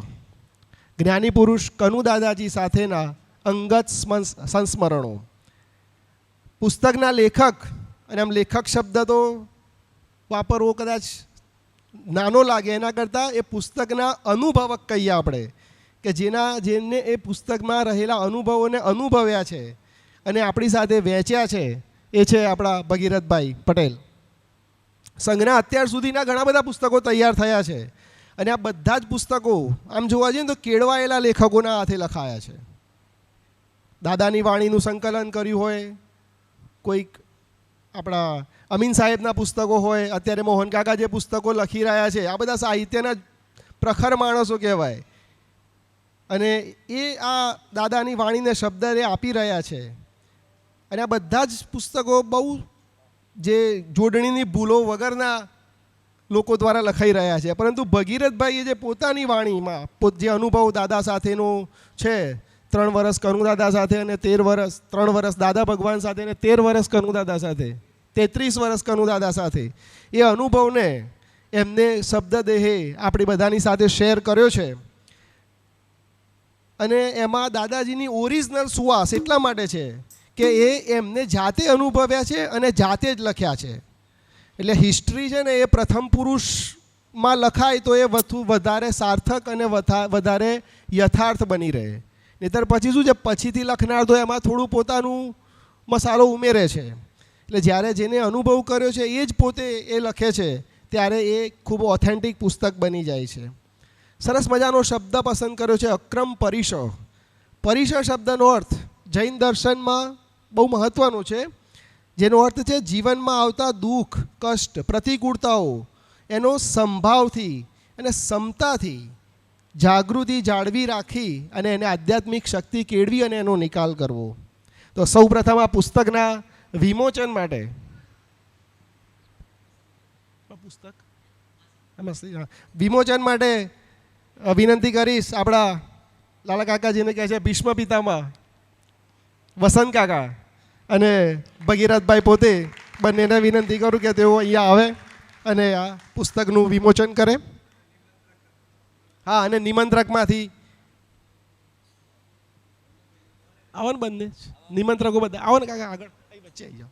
જ્ઞાની પુરુષ કનુ દાદાજી સાથેના અંગત સંસ્મરણો. પુસ્તકના લેખક, અને આમ લેખક શબ્દ તો વાપરવો કદાચ નાનો લાગે, એના કરતાં એ પુસ્તકના અનુભવક કહીએ આપણે, કે જેને એ પુસ્તકમાં રહેલા અનુભવોને અનુભવ્યા છે અને આપણી સાથે વહેંચ્યા છે, એ છે આપણા ભગીરથભાઈ પટેલ. સંઘના અત્યાર સુધીના ઘણા બધા પુસ્તકો તૈયાર થયા છે. અને આ બધા જ પુસ્તકો આમ જોવા જઈએ તો કેળવાયેલા લેખકોના હાથે લખાયા છે. દાદાની વાણીનું સંકલન કર્યું હોય, કોઈક આપણા અમીન સાહેબના પુસ્તકો હોય, અત્યારે મોહન કાકા જે પુસ્તકો લખી રહ્યા છે, આ બધા સાહિત્યના પ્રખર માણસો કહેવાય. અને એ આ દાદાની વાણીને શબ્દને આપી રહ્યા છે. અને આ બધા જ પુસ્તકો બહુ જે જોડણીની ભૂલો વગરના લોકો દ્વારા લખાઈ રહ્યા છે. પરંતુ ભગીરથભાઈએ જે પોતાની વાણીમાં જે અનુભવ દાદા સાથેનો છે, 3 વર્ષ કનુ દાદા સાથે અને 3 વર્ષ દાદા ભગવાન સાથે અને 13 વર્ષ કનુ દાદા સાથે, 33 વર્ષ કનુ દાદા સાથે, એ અનુભવને એમને શબ્દદેહે આપણી બધાની સાથે શેર કર્યો છે. અને એમાં દાદાજીની ઓરિજિનલ સુવાસ એટલા માટે છે કે એ એમને જાતે અનુભવ્યા છે અને જાતે જ લખ્યા છે. એટલે હિસ્ટ્રી છે ને એ પ્રથમ પુરુષમાં લખાય તો એ વધારે સાર્થક અને વધારે યથાર્થ બની રહે. નહીંતર પછી શું છે, પછીથી લખનાર તો એમાં થોડું પોતાનું મસાલો ઉમેરે છે. એટલે જ્યારે જેને અનુભવ કર્યો છે એ જ પોતે એ લખે છે, ત્યારે એ ખૂબ ઓથેન્ટિક પુસ્તક બની જાય છે. સરસ મજાનો શબ્દ પસંદ કર્યો છે, અક્રમ પરિશો. પરિશો શબ્દનો અર્થ જૈન દર્શનમાં બહુ મહત્ત્વનો છે, જેનો અર્થ છે જીવનમાં આવતા દુઃખ, કષ્ટ, પ્રતિકૂળતાઓ એનો સંભાવથી અને ક્ષમતાથી જાગૃતિ જાળવી રાખી અને એને આધ્યાત્મિક શક્તિ કેળવી અને એનો નિકાલ કરવો. તો સૌ પ્રથમ આ પુસ્તકના વિમોચન માટે વિમોચન માટે વિનંતી કરીશ આપણા લાલા કાકાજીને કહે છે ભીષ્મ પિતામાં વસંત કાકા અને ભગીરથભાઈ પોતે, બંનેને વિનંતી કરું કે તેઓ અહીંયા આવે અને આ પુસ્તકનું વિમોચન કરે. હા, અને નિમંત્રકમાંથી આવો ને બંને નિમંત્રકો બધા આવો ને કાકા, આગળ વચ્ચે આવી જાઓ.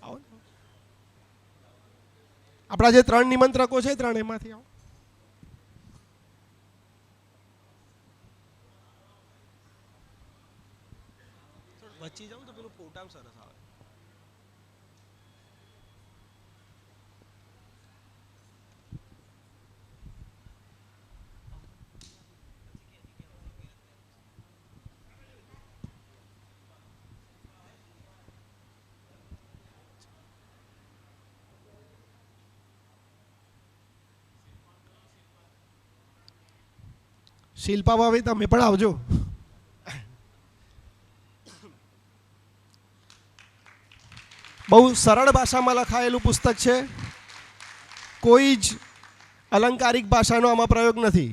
આવો ને. આપણા જે 3 નિમંત્રકો છે, 3 એમાંથી આવો. વચ્ચે જાઉં તો પેલું ફોટામાં સરસ આવે. શિલ્પા ભાભી તમે પણ આવજો. બહુ સરળ ભાષામાં લખાયેલું પુસ્તક છે. કોઈ જ અલંકારિક ભાષાનો આમાં પ્રયોગ નથી.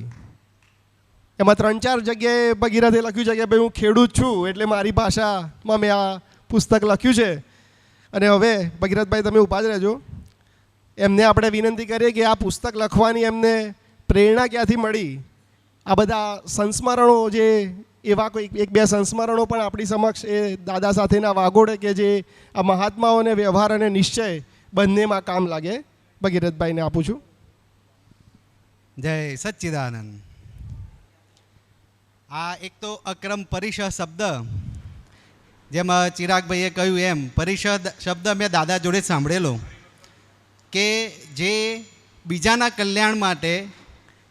એમાં 3-4 જગ્યાએ ભગીરથે લખ્યું છે કે ભાઈ હું ખેડૂત છું એટલે મારી ભાષામાં મેં આ પુસ્તક લખ્યું છે. અને હવે ભગીરથભાઈ તમે ઊભા જ રહેજો. એમને આપણે વિનંતી કરીએ કે આ પુસ્તક લખવાની એમને પ્રેરણા ક્યાંથી મળી. આ બધા સંસ્મરણો જે એવા કોઈ 1-2 સંસ્મરણો પણ આપણી સમક્ષ એ દાદા સાથેના વાગોડે કે જે આ મહાત્માઓને વ્યવહાર અને નિશ્ચય બંનેમાં કામ લાગે. ભગીરથભાઈને આપું છું. જય સચ્ચિદાનંદ. આ એક તો અક્રમ પરિષદ શબ્દ, જેમ ચિરાગભાઈએ કહ્યું એમ પરિષદ શબ્દ મેં દાદા જોડે સાંભળેલો કે જે બીજાના કલ્યાણ માટે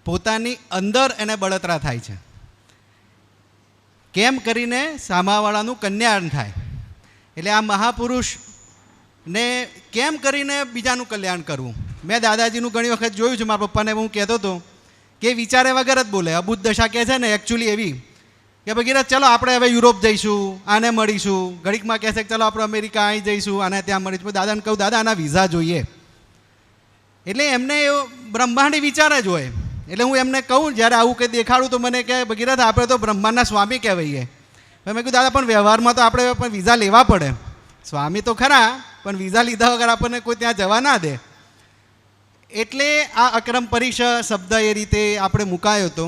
પોતાની અંદર એને બળતરા થાય છે, કેમ કરીને સામાવાળાનું કલ્યાણ થાય. એટલે આ મહાપુરુષને કેમ કરીને બીજાનું કલ્યાણ કરવું. મેં દાદાજીનું ઘણી વખત જોયું છે. મારા પપ્પાને હું કહેતો હતો કે વિચારે વગર જ બોલે. અબુધ દશા કહે છે ને એકચ્યુઅલી એવી કે ભગીરથ ચલો આપણે હવે યુરોપ જઈશું, આને મળીશું. ઘડીકમાં કહે છે કે ચલો આપણે અમેરિકા અહીં જઈશું, આને ત્યાં મળીશું. દાદાને કહું દાદા આના વિઝા જોઈએ. એટલે એમને એવો બ્રહ્માંડી વિચાર જ હોય. એટલે હું એમને કહું જ્યારે આવું કંઈ દેખાડું તો મને કહે ભગીરથ આપણે તો બ્રહ્માંડના સ્વામી કહેવાઈએ. મેં કીધું દાદા પણ વ્યવહારમાં તો આપણે પણ વિઝા લેવા પડે. સ્વામી તો ખરા પણ વિઝા લીધા વગર આપણને કોઈ ત્યાં જવા ના દે. એટલે આ અક્રમ પરિષદ શબ્દ એ રીતે આપણે મુકાયો હતો.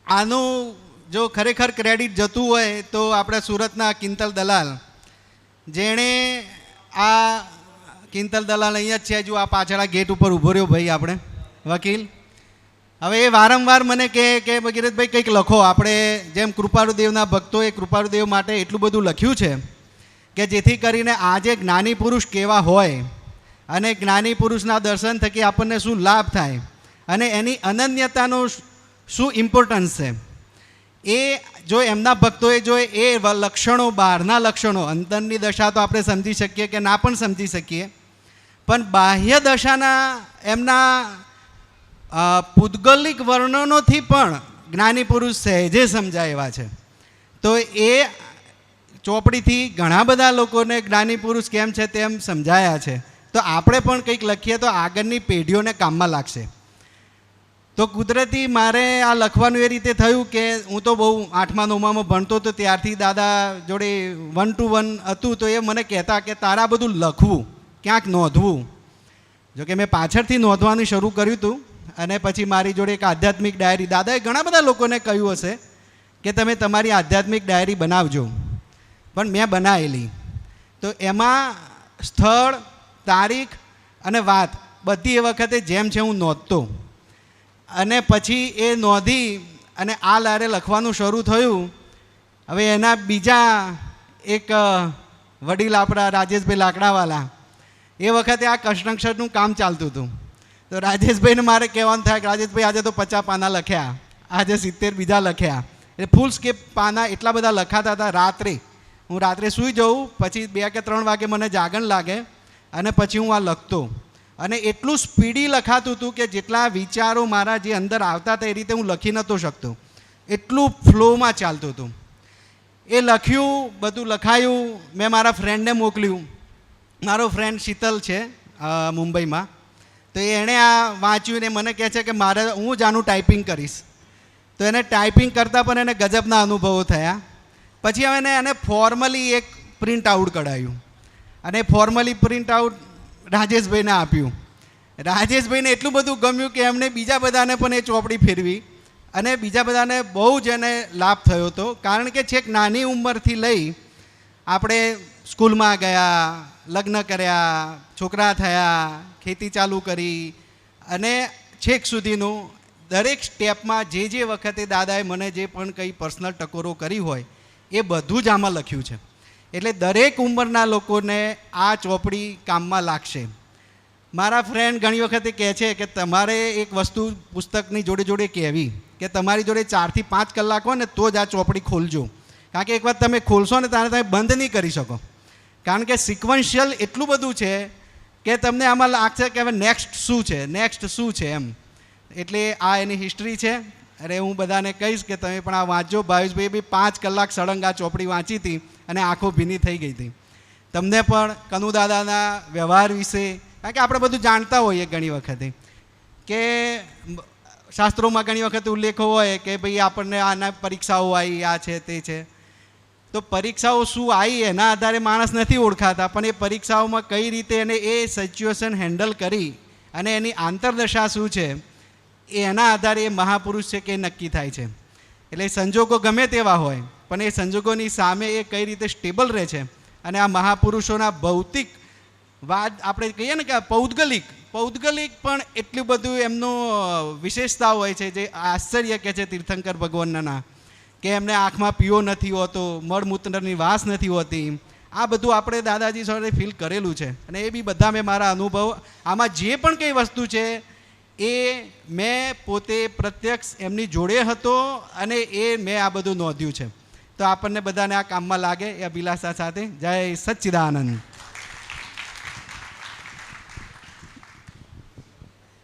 આનું જો ખરેખર ક્રેડિટ જતું હોય તો આપણે સુરતના કિંતલ દલાલ, જેણે આ કિંતલ દલાલ અહીંયા જ છે, જો આ પાછળ આ ગેટ ઉપર ઊભો રહ્યો ભાઈ આપણે વકીલ. હવે એ વારંવાર મને કહે કે ભગીરથભાઈ કંઈક લખો. આપણે જેમ કૃપાળુદેવના ભક્તોએ કૃપાળુદેવ માટે એટલું બધું લખ્યું છે કે જેથી કરીને આજે જ્ઞાની પુરુષ કેવા હોય અને જ્ઞાની પુરુષના દર્શન થકી આપણને શું લાભ થાય અને એની અનન્યતાનું શું ઇમ્પોર્ટન્સ છે. એ જો એમના ભક્તોએ જો એ લક્ષણો, બહારના લક્ષણો, અંતરની દશા તો આપણે સમજી શકીએ કે ના પણ સમજી શકીએ, પણ બાહ્ય દશાના એમના પૂદગલિક વર્ણનોથી પણ જ્ઞાની પુરુષ સહેજે સમજાય એવા છે. તો એ ચોપડીથી ઘણા બધા લોકોને જ્ઞાની પુરુષ કેમ છે તેમ સમજાયા છે. તો આપણે પણ કંઈક લખીએ તો આગળની પેઢીઓને કામમાં લાગશે. તો કુદરતી મારે આ લખવાનું એ રીતે થયું કે હું તો બહુ 8મા 9મામાં ભણતો હતો ત્યારથી દાદા જોડે 1 to 1 હતું. તો એ મને કહેતા કે તારા બધું લખવું, ક્યાંક નોંધવું. જોકે મેં પાછળથી નોંધવાનું શરૂ કર્યું હતું અને પછી મારી જોડે એક આધ્યાત્મિક ડાયરી, દાદાએ ઘણા બધા લોકોને કહ્યું હશે કે તમે તમારી આધ્યાત્મિક ડાયરી બનાવજો, પણ મેં બનાવેલી. તો એમાં સ્થળ, તારીખ અને વાત બધી એ વખતે જેમ છે હું નોંધતો. અને પછી એ નોંધી અને આ લારે લખવાનું શરૂ થયું. હવે એના બીજા એક વડીલ આપણા રાજેશભાઈ લાકડાવાલા, એ વખતે આ કન્સ્ટ્રક્શનનું કામ ચાલતું હતું. તો રાજેશભાઈને મારે કહેવાનું થાય કે રાજેશભાઈ આજે તો 50 પાના લખ્યા, આજે 70 બીજા લખ્યા. એટલે ફૂલ સ્કેપ પાના એટલા બધા લખાતા હતા. હું રાત્રે સૂઈ જાઉં, પછી 2 કે 3 વાગે મને જાગણ લાગે અને પછી હું આ લખતો. અને એટલું સ્પીડી લખાતું હતું કે જેટલા વિચારો મારા જે અંદર આવતા હતા એ રીતે હું લખી નહોતો શકતો. એટલું ફ્લોમાં ચાલતું હતું. એ લખ્યું, બધું લખાયું, મેં મારા ફ્રેન્ડને મોકલ્યું. મારો ફ્રેન્ડ શીતલ છે મુંબઈમાં. તો એણે આ વાંચ્યું ને મને કહે છે કે મારે હું જ આનું ટાઈપિંગ કરીશ. તો એને ટાઈપિંગ કરતાં પણ એને ગજબના અનુભવો થયા. પછી હવે એને ફોર્મલી એક પ્રિન્ટ આઉટ કઢાવ્યું અને ફોર્મલી પ્રિન્ટ આઉટ રાજેશભાઈને આપ્યું. રાજેશભાઈને એટલું બધું ગમ્યું કે એમણે બીજા બધાને પણ એ ચોપડી ફેરવી અને બીજા બધાને બહુ જ એને લાભ થયો હતો. કારણ કે છેક નાની ઉંમરથી લઈ આપણે સ્કૂલમાં ગયા, લગ્ન કર્યા, છોકરા થયા, ખેતી ચાલુ કરી અને છેક સુધીનું દરેક સ્ટેપમાં જે જે વખતે દાદાએ મને જે પણ કંઈ પર્સનલ ટકોરો કરી હોય એ બધું જ આમાં લખ્યું છે. એટલે દરેક ઉંમરના લોકોને આ ચોપડી કામમાં લાગશે. મારા ફ્રેન્ડ ઘણી વખતે કહે છે કે તમારે એક વસ્તુ પુસ્તકની જોડે જોડે કહેવી કે તમારી જોડે 4 થી 5 કલાક હોય ને તો જ આ ચોપડી ખોલજો. કારણ કે એક વાર તમે ખોલશો ને ત્યારે તમે બંધ નહીં કરી શકો. કારણ કે સિક્વન્શિયલ એટલું બધું છે કે તમને આમાં લાગશે કે હવે નેક્સ્ટ શું છે, નેક્સ્ટ શું છે એમ. એટલે આ એની હિસ્ટ્રી છે. અરે હું બધાને કહીશ કે તમે પણ આ વાંચજો. ભાવેશભાઈએ બી 5 કલાક સળંગ આ ચોપડી વાંચી હતી અને આંખો ભીની થઈ ગઈ હતી. તમને પણ કનુ દાદાના વ્યવહાર વિશે, કારણ કે આપણે બધું જાણતા હોઈએ ઘણી વખતે, કે શાસ્ત્રોમાં ઘણી વખત ઉલ્લેખો હોય કે ભાઈ આપણને આના પરીક્ષાઓ આવી, આ છે તે છે. તો પરીક્ષાઓ શું આવી એના આધારે માણસ નથી ઓળખાતા, પણ એ પરીક્ષાઓમાં કઈ રીતે એને એ સિચ્યુએશન હેન્ડલ કરી અને એની આંતરદશા શું છે એના આધારે એ મહાપુરુષ છે કે એ નક્કી થાય છે. એટલે સંજોગો ગમે તેવા હોય પણ એ સંજોગોની સામે એ કઈ રીતે સ્ટેબલ રહે છે. અને આ મહાપુરુષોના ભૌતિક વાત આપણે કહીએ ને કે પૌદ્ગલિક પણ એટલું બધું એમનું વિશેષતા હોય છે જે આશ્ચર્ય કે છે તીર્થંકર ભગવાનના, કે એમને આંખમાં પીવો નથી હોતો, મળમૂત્રની વાસ નથી હોતી. આ બધું આપણે દાદાજી સાથે ફીલ કરેલું છે અને એ બી બધા મેં મારા અનુભવ આમાં જે પણ કંઈ વસ્તુ છે એ મેં પોતે પ્રત્યક્ષ એમની જોડે હતો અને એ મેં આ બધું નોંધ્યું છે. તો આપણને બધાને આ કામમાં લાગે એ અભિલાષા સાથે જય સચ્ચિદાનંદ.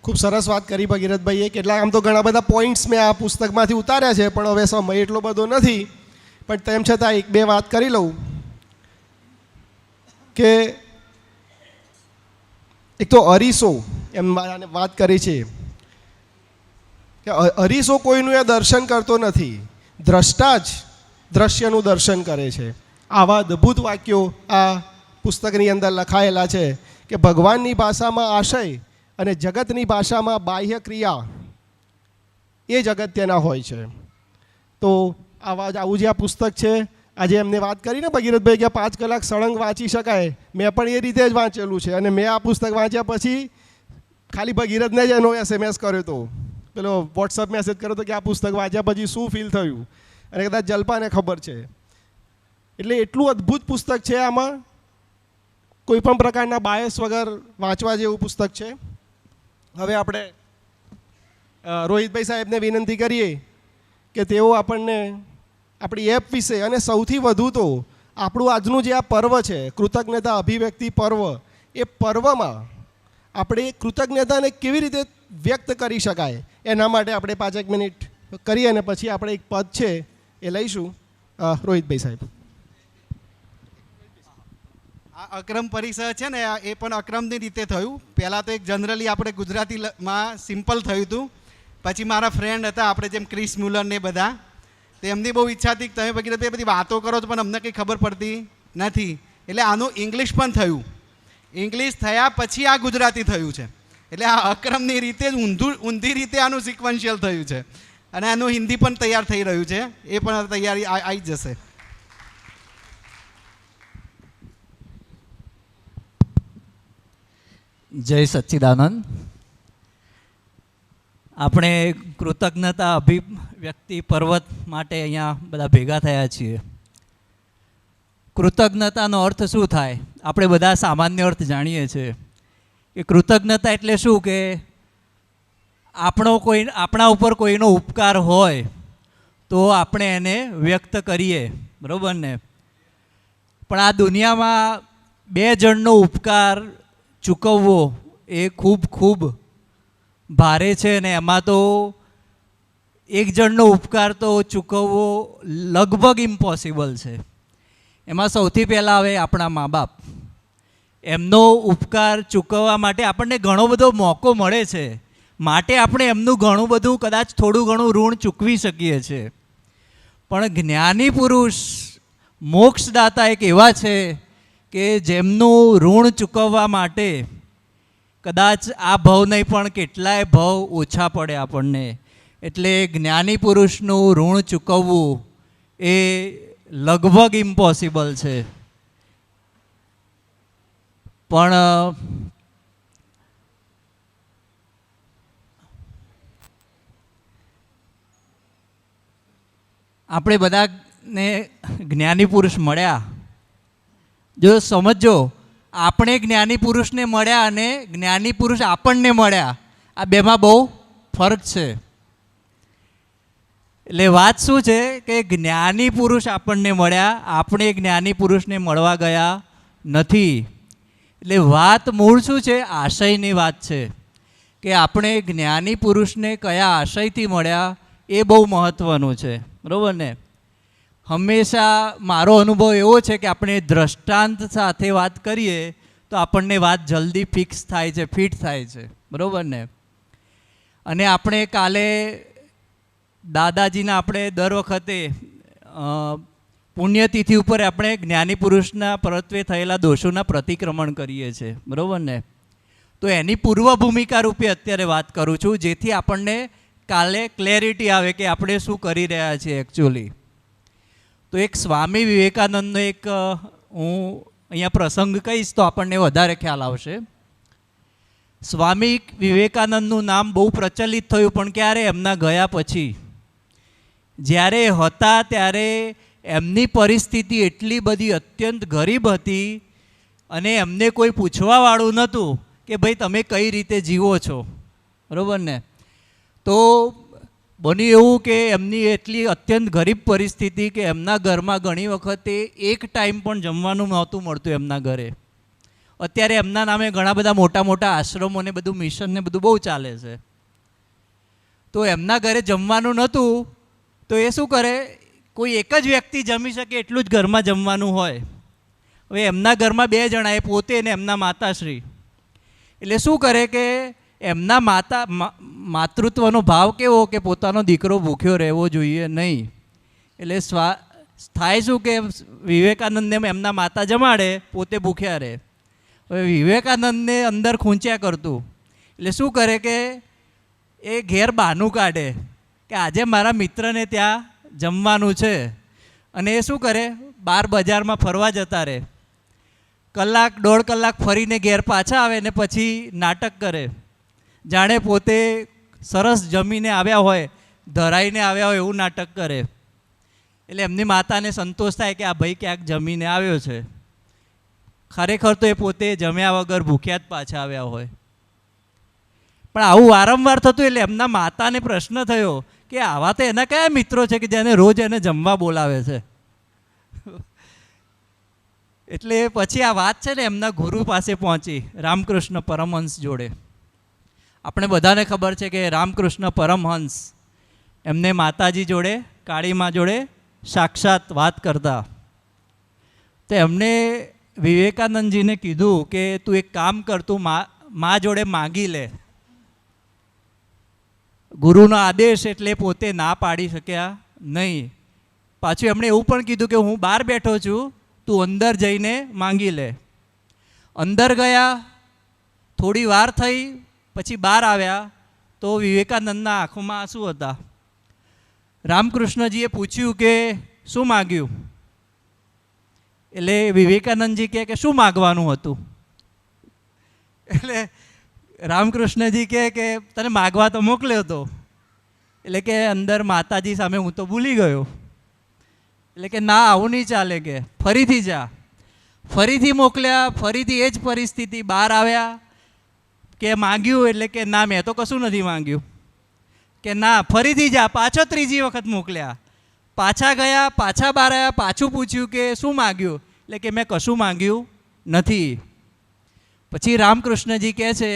ખૂબ સરસ વાત કરી ભગીરથભાઈએ. કેટલાક આમ તો ઘણા બધા પોઈન્ટ્સ મેં આ પુસ્તકમાંથી ઉતાર્યા છે, પણ હવે સમય એટલો બધો નથી. પણ તેમ છતાં એક બે વાત કરી લઉં કે એક તો અરીસો એમ વાત કરી છે કે અરીસો કોઈનું એ દર્શન કરતો નથી, દ્રષ્ટા જ દ્રશ્યનું દર્શન કરે છે. આવા અદ્ભુત વાક્યો આ પુસ્તકની અંદર લખાયેલા છે કે ભગવાનની ભાષામાં આશય અને જગતની ભાષામાં બાહ્ય ક્રિયા એ જ અગત્યના હોય છે. તો આવું જે આ પુસ્તક છે, આજે એમને વાત કરી ને ભગીરથભાઈ કે 5 કલાક સળંગ વાંચી શકાય, મેં પણ એ રીતે જ વાંચેલું છે. અને મેં આ પુસ્તક વાંચ્યા પછી ખાલી ભગીરથને જ એનો SMS કર્યો હતો, પેલો વોટ્સઅપ મેસેજ કર્યો હતો કે આ પુસ્તક વાંચ્યા પછી શું ફીલ થયું, અને કદાચ જલ્પાને ખબર છે. એટલે એટલું અદ્ભુત પુસ્તક છે, આમાં કોઈ પણ પ્રકારના બાયસ વગર વાંચવા જેવું પુસ્તક છે. હવે આપણે રોહિતભાઈ સાહેબને વિનંતી કરીએ કે તેઓ આપણને આપણી એપ વિશે અને સૌથી વધુ તો આપણું આજનું જે આ પર્વ છે કૃતજ્ઞતા અભિવ્યક્તિ પર્વ, એ પર્વમાં આપણે કૃતજ્ઞતાને કેવી રીતે વ્યક્ત કરી શકાય એના માટે આપણે 5 મિનિટ કરીએ અને પછી આપણે એક પદ છે એ લઈશું. રોહિતભાઈ સાહેબ. આ અક્રમ પરિસર છે ને એ પણ અક્રમની રીતે થયું. પહેલાં તો એક જનરલી આપણે ગુજરાતીમાં સિમ્પલ થયું હતું, પછી મારા ફ્રેન્ડ હતા આપણે જેમ ક્રિસ મ્યુલર ને બધા, તો એમની બહુ ઈચ્છા હતી કે તમે ભગીરથભાઈ બધી વાતો કરો છો પણ અમને કંઈ ખબર પડતી નથી, એટલે આનું ઇંગ્લિશ પણ થયું. ઇંગ્લિશ થયા પછી આ ગુજરાતી થયું છે. એટલે આ અક્રમની રીતે જ ઊંધી રીતે આનું સિક્વન્શિયલ થયું છે. અને આનું હિન્દી પણ તૈયાર થઈ રહ્યું છે, એ પણ તૈયારી આવી જશે. જય સચ્ચિદાનંદ. આપણે કૃતજ્ઞતા અભિવ્યક્તિ પર્વત માટે અહીંયા બધા ભેગા થયા છીએ. કૃતજ્ઞતાનો અર્થ શું થાય? આપણે બધા સામાન્ય અર્થ જાણીએ છીએ કે કૃતજ્ઞતા એટલે શું, કે આપણા ઉપર કોઈનો ઉપકાર હોય તો આપણે એને વ્યક્ત કરીએ, બરાબર ને? પણ આ દુનિયામાં 2 જણનો ઉપકાર ચૂકવવો એ ખૂબ ભારે છે, અને એમાં તો 1 જણનો ઉપકાર તો ચૂકવવો લગભગ ઇમ્પોસિબલ છે. એમાં સૌથી પહેલાં આવે આપણા મા બાપ. એમનો ઉપકાર ચૂકવવા માટે આપણને ઘણો બધો મોકો મળે છે, માટે આપણે એમનું ઘણું બધું કદાચ થોડું ઘણું ઋણ ચૂકવી શકીએ છીએ. પણ જ્ઞાની પુરુષ મોક્ષદાતા એક એવા છે કે જેમનું ઋણ ચૂકવવા માટે કદાચ આ ભવ નહીં પણ કેટલાય ભવ ઓછા પડે આપણને. એટલે જ્ઞાની પુરુષનું ઋણ ચૂકવવું એ લગભગ ઇમ્પોસિબલ છે. પણ આપણે બધાને જ્ઞાની પુરુષ મળ્યા. જો સમજો, આપણે જ્ઞાની પુરુષને મળ્યા અને જ્ઞાની પુરુષ આપણને મળ્યા, આ બેમાં બહુ ફરક છે. એટલે વાત શું છે કે જ્ઞાની પુરુષ આપણને મળ્યા, આપણે જ્ઞાની પુરુષને મળવા ગયા નથી. એટલે વાત મૂળ શું છે? આશયની વાત છે કે આપણે જ્ઞાની પુરુષને કયા આશયથી મળ્યા એ બહુ મહત્ત્વનું છે, બરાબર ને? હંમેશા મારો અનુભવ એવો છે કે આપણે દ્રષ્ટાંત સાથે વાત કરીએ તો આપણને વાત જલ્દી ફિક્સ થાય છે, ફિટ થાય છે, બરાબર ને? અને આપણે કાલે દાદાજીના આપણે દર વખતે પુણ્યતિથિ ઉપર આપણે જ્ઞાની પુરુષના પરત્વે થયેલા દોષોના પ્રતિક્રમણ કરીએ છીએ, બરાબર ને? તો એની પૂર્વ ભૂમિકા રૂપે અત્યારે વાત કરું છું, જેથી આપણને કાલે ક્લેરિટી આવે કે આપણે શું કરી રહ્યા છીએ એકચ્યુઅલી. તો એક સ્વામી વિવેકાનંદનો એક હું અહીંયા પ્રસંગ કહીશ તો આપણને વધારે ખ્યાલ આવશે. સ્વામી વિવેકાનંદનું નામ બહુ પ્રચલિત થયું, પણ ક્યારે? એમના ગયા પછી. જ્યારે હતા ત્યારે એમની પરિસ્થિતિ એટલી બધી અત્યંત ગરીબ હતી અને એમને કોઈ પૂછવાવાળું નહોતું કે ભાઈ તમે કઈ રીતે જીવો છો, બરાબર ને? તો બન્યું એવું કે એમની એટલી અત્યંત ગરીબ પરિસ્થિતિ કે એમના ઘરમાં ઘણી વખતે એક ટાઈમ પણ જમવાનું નહોતું મળતું એમના ઘરે. અત્યારે એમના નામે ઘણા બધા મોટા મોટા આશ્રમો ને બધું મિશન ને બધું બહુ ચાલે છે. તો એમના ઘરે જમવાનું નહોતું તો એ શું કરે, કોઈ એક જ વ્યક્તિ જમી શકે એટલું જ ઘરમાં જમવાનું હોય. હવે એમના ઘરમાં 2 જણા, એ પોતે ને એમના માતાશ્રી. એટલે શું કરે કે એમના માતૃત્વનો ભાવ કેવો કે પોતાનો દીકરો ભૂખ્યો રહેવો જોઈએ નહીં. એટલે થાય શું કે વિવેકાનંદને એમના માતા જમાડે, પોતે ભૂખ્યા રહે. હવે વિવેકાનંદને અંદર ખૂંચ્યા કરતું, એટલે શું કરે કે એ ઘેર બહાનું કાઢે કે આજે મારા મિત્રને ત્યાં જમવાનું છે, અને એ શું કરે, બહાર બજારમાં ફરવા જતા રહે. 1-1.5 કલાક ફરીને ઘેર પાછા આવે ને પછી નાટક કરે, જાણે પોતે સરસ જમીને આવ્યા હોય, ધરાઈને આવ્યા હોય એવું નાટક કરે. એટલે એમની માતાને સંતોષ થાય કે આ ભાઈ ક્યાંક જમીને આવ્યો છે. ખરેખર તો એ પોતે જમ્યા વગર ભૂખ્યા જ પાછા આવ્યા હોય. પણ આવું વારંવાર થતું, એટલે એમના માતાને પ્રશ્ન થયો કે આવા તો એના કયા મિત્રો છે કે જેને રોજ એને જમવા બોલાવે છે. એટલે પછી આ વાત છે ને એમના ગુરુ પાસે પહોંચી, રામકૃષ્ણ પરમહંસ જોડે. આપણે બધાને ખબર છે કે રામકૃષ્ણ પરમહંસ એમને માતાજી જોડે, કાળીમા જોડે સાક્ષાત વાત કરતા. તો એમને વિવેકાનંદજીને કીધું કે તું એક કામ કર, તું મા જોડે માગી લે. ગુરુનો આદેશ એટલે પોતે ના પાડી શક્યા નહીં. પાછું એમણે એવું પણ કીધું કે હું બહાર બેઠો છું, તું અંદર જઈને માંગી લે. અંદર ગયા, થોડી વાર થઈ, પછી બહાર આવ્યા તો વિવેકાનંદના આંખોમાં આંસુ હતા. રામકૃષ્ણજીએ પૂછ્યું કે શું માગ્યું? એટલે વિવેકાનંદજી કહે કે શું માગવાનું હતું? એટલે રામકૃષ્ણજી કહે કે તને માગવા તો મોકલ્યો હતો. એટલે કે અંદર માતાજી સામે હું તો ભૂલી ગયો. એટલે કે ના, આવું નહીં ચાલે, કે ફરીથી જા. ફરીથી મોકલ્યા, ફરીથી એ જ પરિસ્થિતિ, બહાર આવ્યા કે માગ્યું? એટલે કે ના, મેં તો કશું નથી માંગ્યું. કે ના, ફરીથી જા. પાછો 3જી વખત મોકલ્યા, પાછા ગયા, પાછા બહાર આવ્યા, પાછું પૂછ્યું કે શું માગ્યું? એટલે કે મેં કશું માંગ્યું નથી. પછી રામકૃષ્ણજી કહે છે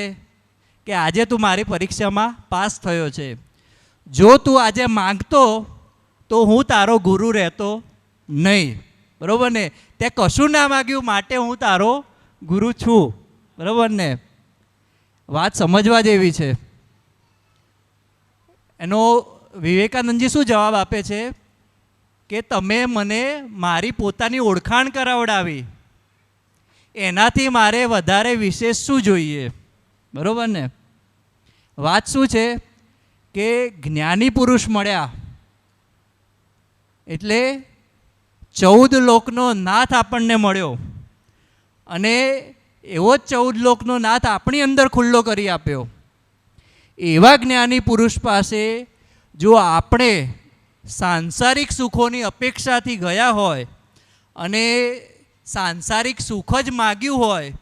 કે આજે તું મારી પરીક્ષામાં પાસ થયો છે, જો તું આજે માંગતો તો હું તારો ગુરુ રહેતો નહીં, બરાબર ને? તે કશું ના માગ્યું માટે હું તારો ગુરુ છું, બરાબર ને? વાત સમજવા જેવી છે. એનો વિવેકાનંદજી શું જવાબ આપે છે કે તમે મને મારી પોતાની ઓળખાણ કરાવડાવી, એનાથી મારે વધારે વિશેષ શું જોઈએ, બરાબર ને? વાત શું છે કે જ્ઞાની પુરુષ મળ્યા એટલે 14 લોકનો નાથ આપણને મળ્યો, અને એવો જ 14 લોકનો નાથ આપણી અંદર ખુલ્લો કરી આપ્યો. એવા જ્ઞાની પુરુષ પાસે જો આપણે સાંસારિક સુખોની અપેક્ષાથી ગયા હોય અને સાંસારિક સુખ જ માગ્યું હોય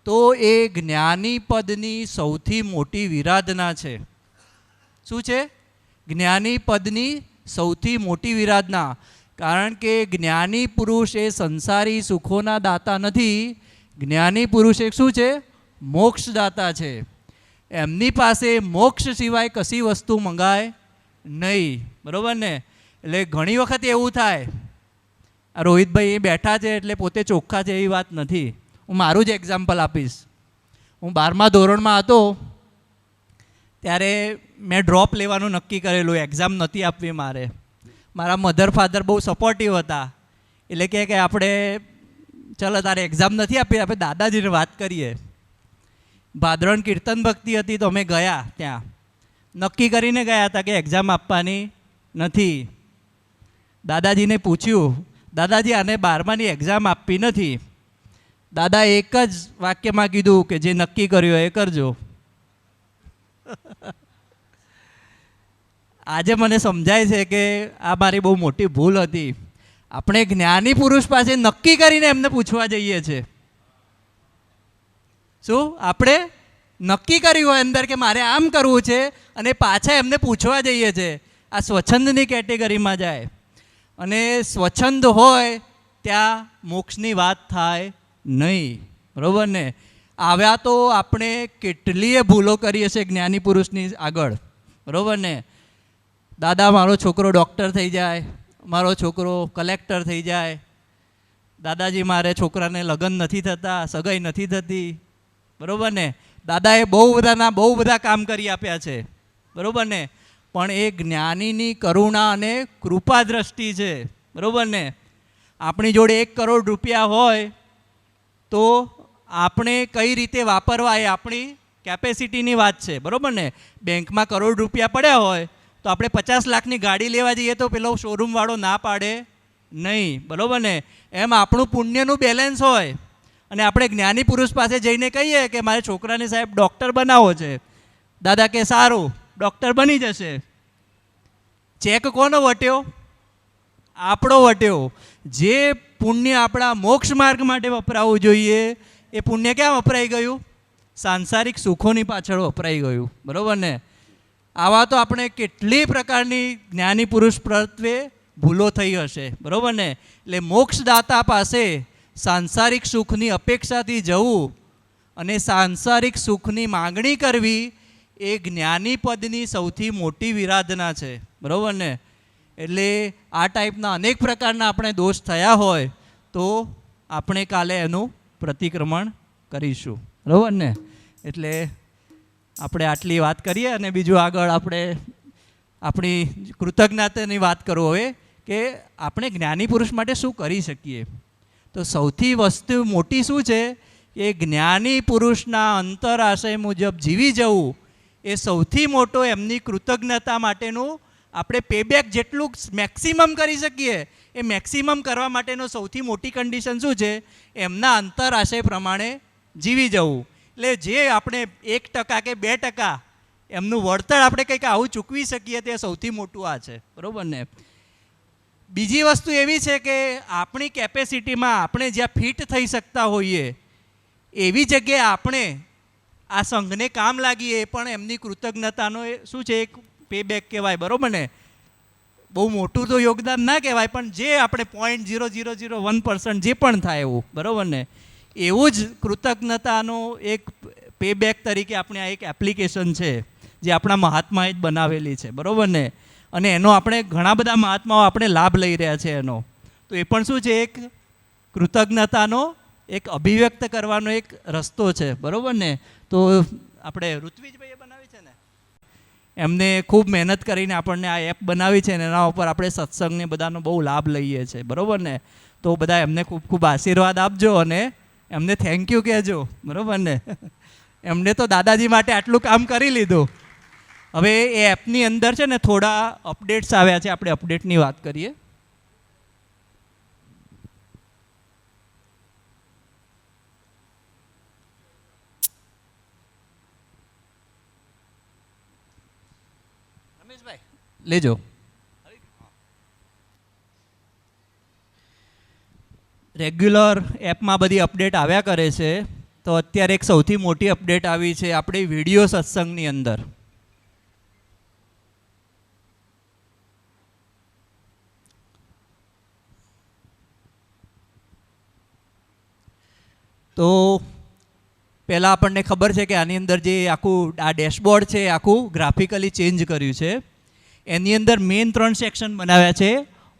તો એ જ્ઞાની પદની સૌથી મોટી વિરાધના છે. શું છે? જ્ઞાની પદની સૌથી મોટી વિરાધના. કારણ કે જ્ઞાની પુરુષ એ સંસારી સુખોના દાતા નથી. જ્ઞાની પુરુષ એક શું છે? મોક્ષદાતા છે. એમની પાસે મોક્ષ સિવાય કશી વસ્તુ મંગાય નહીં, બરાબર ને? એટલે ઘણી વખત એવું થાય, આ રોહિતભાઈ એ બેઠા છે એટલે પોતે ચોખ્ખા છે એવી વાત નથી. હું મારું જ એક્ઝામ્પલ આપીશ. હું 12મા ધોરણમાં હતો ત્યારે મેં ડ્રોપ લેવાનું નક્કી કરેલું, એક્ઝામ નહોતી આપવી મારે. મારા મધર ફાધર બહુ સપોર્ટિવ હતા, એટલે કે આપણે ચાલો તારે એક્ઝામ નથી આપી, આપણે દાદાજીને વાત કરીએ. ભાદરણ કીર્તન ભક્તિ હતી તો અમે ગયા ત્યાં, નક્કી કરીને ગયા હતા કે એક્ઝામ આપવાની નથી. દાદાજીને પૂછ્યું, દાદાજી આને 12માની એક્ઝામ આપવી નથી. દાદા એક જ વાક્યમાં કીધું કે જે નક્કી કર્યું એ કરજો. આજે મને સમજાય છે કે આ મારી બહુ મોટી ભૂલ હતી. આપણે જ્ઞાની પુરુષ પાસે નક્કી કરીને એમને પૂછવા જઈએ છીએ. શું આપણે નક્કી કર્યું હોય અંદર કે મારે આમ કરવું છે અને પાછા એમને પૂછવા જઈએ છીએ. આ સ્વચ્છંદની કેટેગરીમાં જાય. અને સ્વચ્છંદ હોય ત્યાં મોક્ષની વાત થાય નહીં, બરાબર ને? આવ્યા તો આપણે કેટલીય ભૂલો કરીએ છીએ જ્ઞાની પુરુષની આગળ, બરાબર ને? દાદા મારો છોકરો ડૉક્ટર થઈ જાય, મારો છોકરો કલેક્ટર થઈ જાય. દાદાજી મારે છોકરાને લગ્ન નથી થતા, સગાઈ નથી થતી, બરાબર ને? દાદાએ બહુ બધા કામ કરી આપ્યા છે, બરાબર ને? પણ એ જ્ઞાનીની કરુણા અને કૃપા દ્રષ્ટિ છે, બરાબર ને? આપણી જોડે 1 કરોડ રૂપિયા હોય તો આપણે કઈ રીતે વાપરવા એ આપણી કેપેસિટીની વાત છે, બરાબર ને? બેંકમાં કરોડ રૂપિયા પડ્યા હોય તો આપણે 50 લાખની ગાડી લેવા જઈએ તો પેલો શોરૂમવાળો ના પાડે નહીં, બરાબર ને? એમ આપણું પુણ્યનું બેલેન્સ હોય અને આપણે જ્ઞાની પુરુષ પાસે જઈને કહીએ કે મારે છોકરાને સાહેબ ડૉક્ટર બનાવવો છે. દાદા કે સારું, ડૉક્ટર બની જશે. ચેક કોનો વટ્યો? આપણો વટ્યો. જે પુણ્ય આપણા મોક્ષ માર્ગ માટે વપરાવવું જોઈએ એ પુણ્ય ક્યાં વપરાઈ ગયું? સાંસારિક સુખોની પાછળ વપરાઈ ગયું, બરાબર ને? આવા તો આપણે કેટલી પ્રકારની જ્ઞાની પુરુષ પ્રત્યે ભૂલો થઈ હશે, બરાબર ને? એટલે મોક્ષદાતા પાસે સાંસારિક સુખની અપેક્ષાથી જવું અને સાંસારિક સુખની માગણી કરવી એ જ્ઞાની પદની સૌથી મોટી વિરાધના છે, બરાબર ને? એટલે આ ટાઈપના અનેક પ્રકારના આપણે દોષ થયા હોય તો આપણે કાલે એનું પ્રતિક્રમણ કરીશું, બરાબર ને? એટલે આપણે આટલી વાત કરીએ અને બીજું આગળ આપણે આપણી કૃતજ્ઞતાની વાત કરવો હોય કે આપણે જ્ઞાની પુરુષ માટે શું કરી શકીએ. તો સૌથી વસ્તુ મોટી શું છે કે જ્ઞાની પુરુષના અંતરાશય મુજબ જીવી જવું એ સૌથી મોટો એમની કૃતજ્ઞતા માટેનું આપણે પેબેક જેટલું મેક્સિમમ કરી શકીએ એ મેક્સિમમ કરવા માટેનો સૌથી મોટી કન્ડિશન શું છે? એમના અંતરાશય પ્રમાણે જીવી જવું. એટલે જે આપણે 1% કે 2% એમનું વળતર આપણે કંઈક આવું ચૂકવી શકીએ તે સૌથી મોટું આ છે, બરાબર ને? બીજી વસ્તુ એવી છે કે આપણી કેપેસિટીમાં આપણે જ્યાં ફિટ થઈ શકતા હોઈએ એવી જગ્યાએ આપણે આ સંઘને કામ લાગીએ પણ એમની કૃતજ્ઞતાનો શું છે એક પેબેક કહેવાય, બરાબર ને? બહુ મોટું તો યોગદાન ના કહેવાય પણ જે આપણે 0.0001% જે પણ થાય એવું, બરાબર ને? એવું જ કૃતજ્ઞતાનો એક પેબેક તરીકે આપણે આ એક એપ્લિકેશન છે જે આપણા મહાત્માએ જ બનાવેલી છે, બરાબર ને? અને એનો આપણે ઘણા બધા મહાત્માઓ આપણે લાભ લઈ રહ્યા છે એનો. તો એ પણ શું છે? એક કૃતજ્ઞતાનો એક અભિવ્યક્ત કરવાનો એક રસ્તો છે, બરાબર ને? તો આપણે ઋત્વિજભાઈએ બનાવી છે ને, એમને ખૂબ મહેનત કરીને આપણને આ એપ બનાવી છે ને એના ઉપર આપણે સત્સંગને બધાનો બહુ લાભ લઈએ છીએ, બરાબર ને? તો બધા એમને ખૂબ ખૂબ આશીર્વાદ આપજો અને એમને થેન્ક યુ કહેજો, બરાબર ને? એમને તો દાદાજી માટે આટલું કામ કરી લીધું. હવે એ એપની અંદર છે ને થોડા અપડેટ્સ આવ્યા છે, આપણે અપડેટની વાત કરીએ. રમેશભાઈ લેજો. રેગ્યુલર એપમાં બધી અપડેટ આવ્યા કરે છે. તો અત્યારે એક સૌથી મોટી અપડેટ આવી છે આપણી વિડીયો સત્સંગની અંદર. તો પહેલાં આપણને ખબર છે કે આની અંદર જે આખું આ ડેશબોર્ડ છે આખું ગ્રાફિકલી ચેન્જ કર્યું છે. એની અંદર મેઇન 3 સેક્શન બનાવ્યા છે.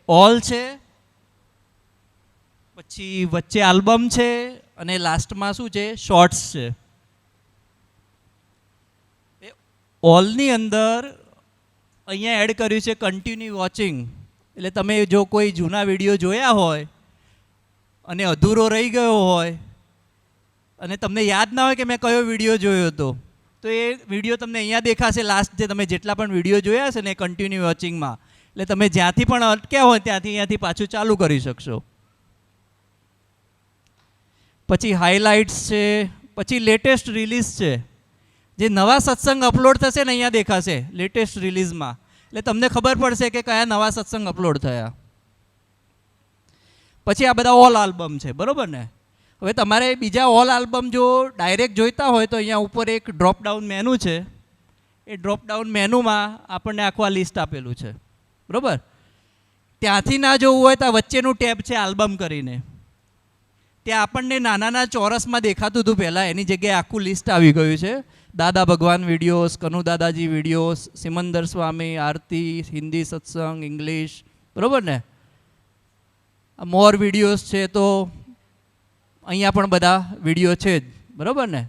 ઓલ છે, પછી વચ્ચે આલ્બમ છે અને લાસ્ટમાં શું છે? શોર્ટ્સ છે. ઓલની અંદર અહીંયા એડ કર્યું છે કન્ટિન્યુ વોચિંગ. એટલે તમે જો કોઈ જૂના વિડીયો જોયા હોય અને અધૂરો રહી ગયો હોય અને તમને યાદ ના હોય કે મેં કયો વિડીયો જોયો હતો, તો એ વિડીયો તમને અહીંયા દેખાશે. લાસ્ટ જે તમે જેટલા પણ વિડીયો જોયા છે ને કન્ટિન્યુ વોચિંગમાં, એટલે તમે જ્યાંથી પણ અટક્યા હોય ત્યાંથી પાછું ચાલુ કરી શકશો. પછી હાઇલાઇટ્સ છે, પછી લેટેસ્ટ રિલીઝ છે. જે નવા સત્સંગ અપલોડ થશે ને અહીંયા દેખાશે લેટેસ્ટ રિલીઝમાં, એટલે તમને ખબર પડશે કે કયા નવા સત્સંગ અપલોડ થયા. પછી આ બધા ઓલ આલ્બમ છે, બરાબર ને. હવે તમારે બીજા ઓલ આલ્બમ જો ડાયરેક્ટ જોઈતા હોય તો અહીંયા ઉપર એક ડ્રોપ ડાઉન મેનુ છે. એ ડ્રોપ ડાઉન મેનુમાં આપણને આખું આ લિસ્ટ આપેલું છે, બરાબર. ત્યાંથી ના જોવું હોય તો આ વચ્ચેનું ટેબ છે આલ્બમ કરીને, ત્યાં આપણને નાના ચોરસમાં દેખાતું હતું પહેલાં, એની જગ્યાએ આખું લિસ્ટ આવી ગયું છે. દાદા ભગવાન વિડીયોઝ, કનુ દાદાજી વિડીયોઝ, સિમંદર સ્વામી, આરતી, હિન્દી સત્સંગ, ઇંગ્લિશ, બરાબર ને. મોર વિડીયોઝ છે તો અહીંયા પણ બધા વિડીયો છે જ, બરાબર ને.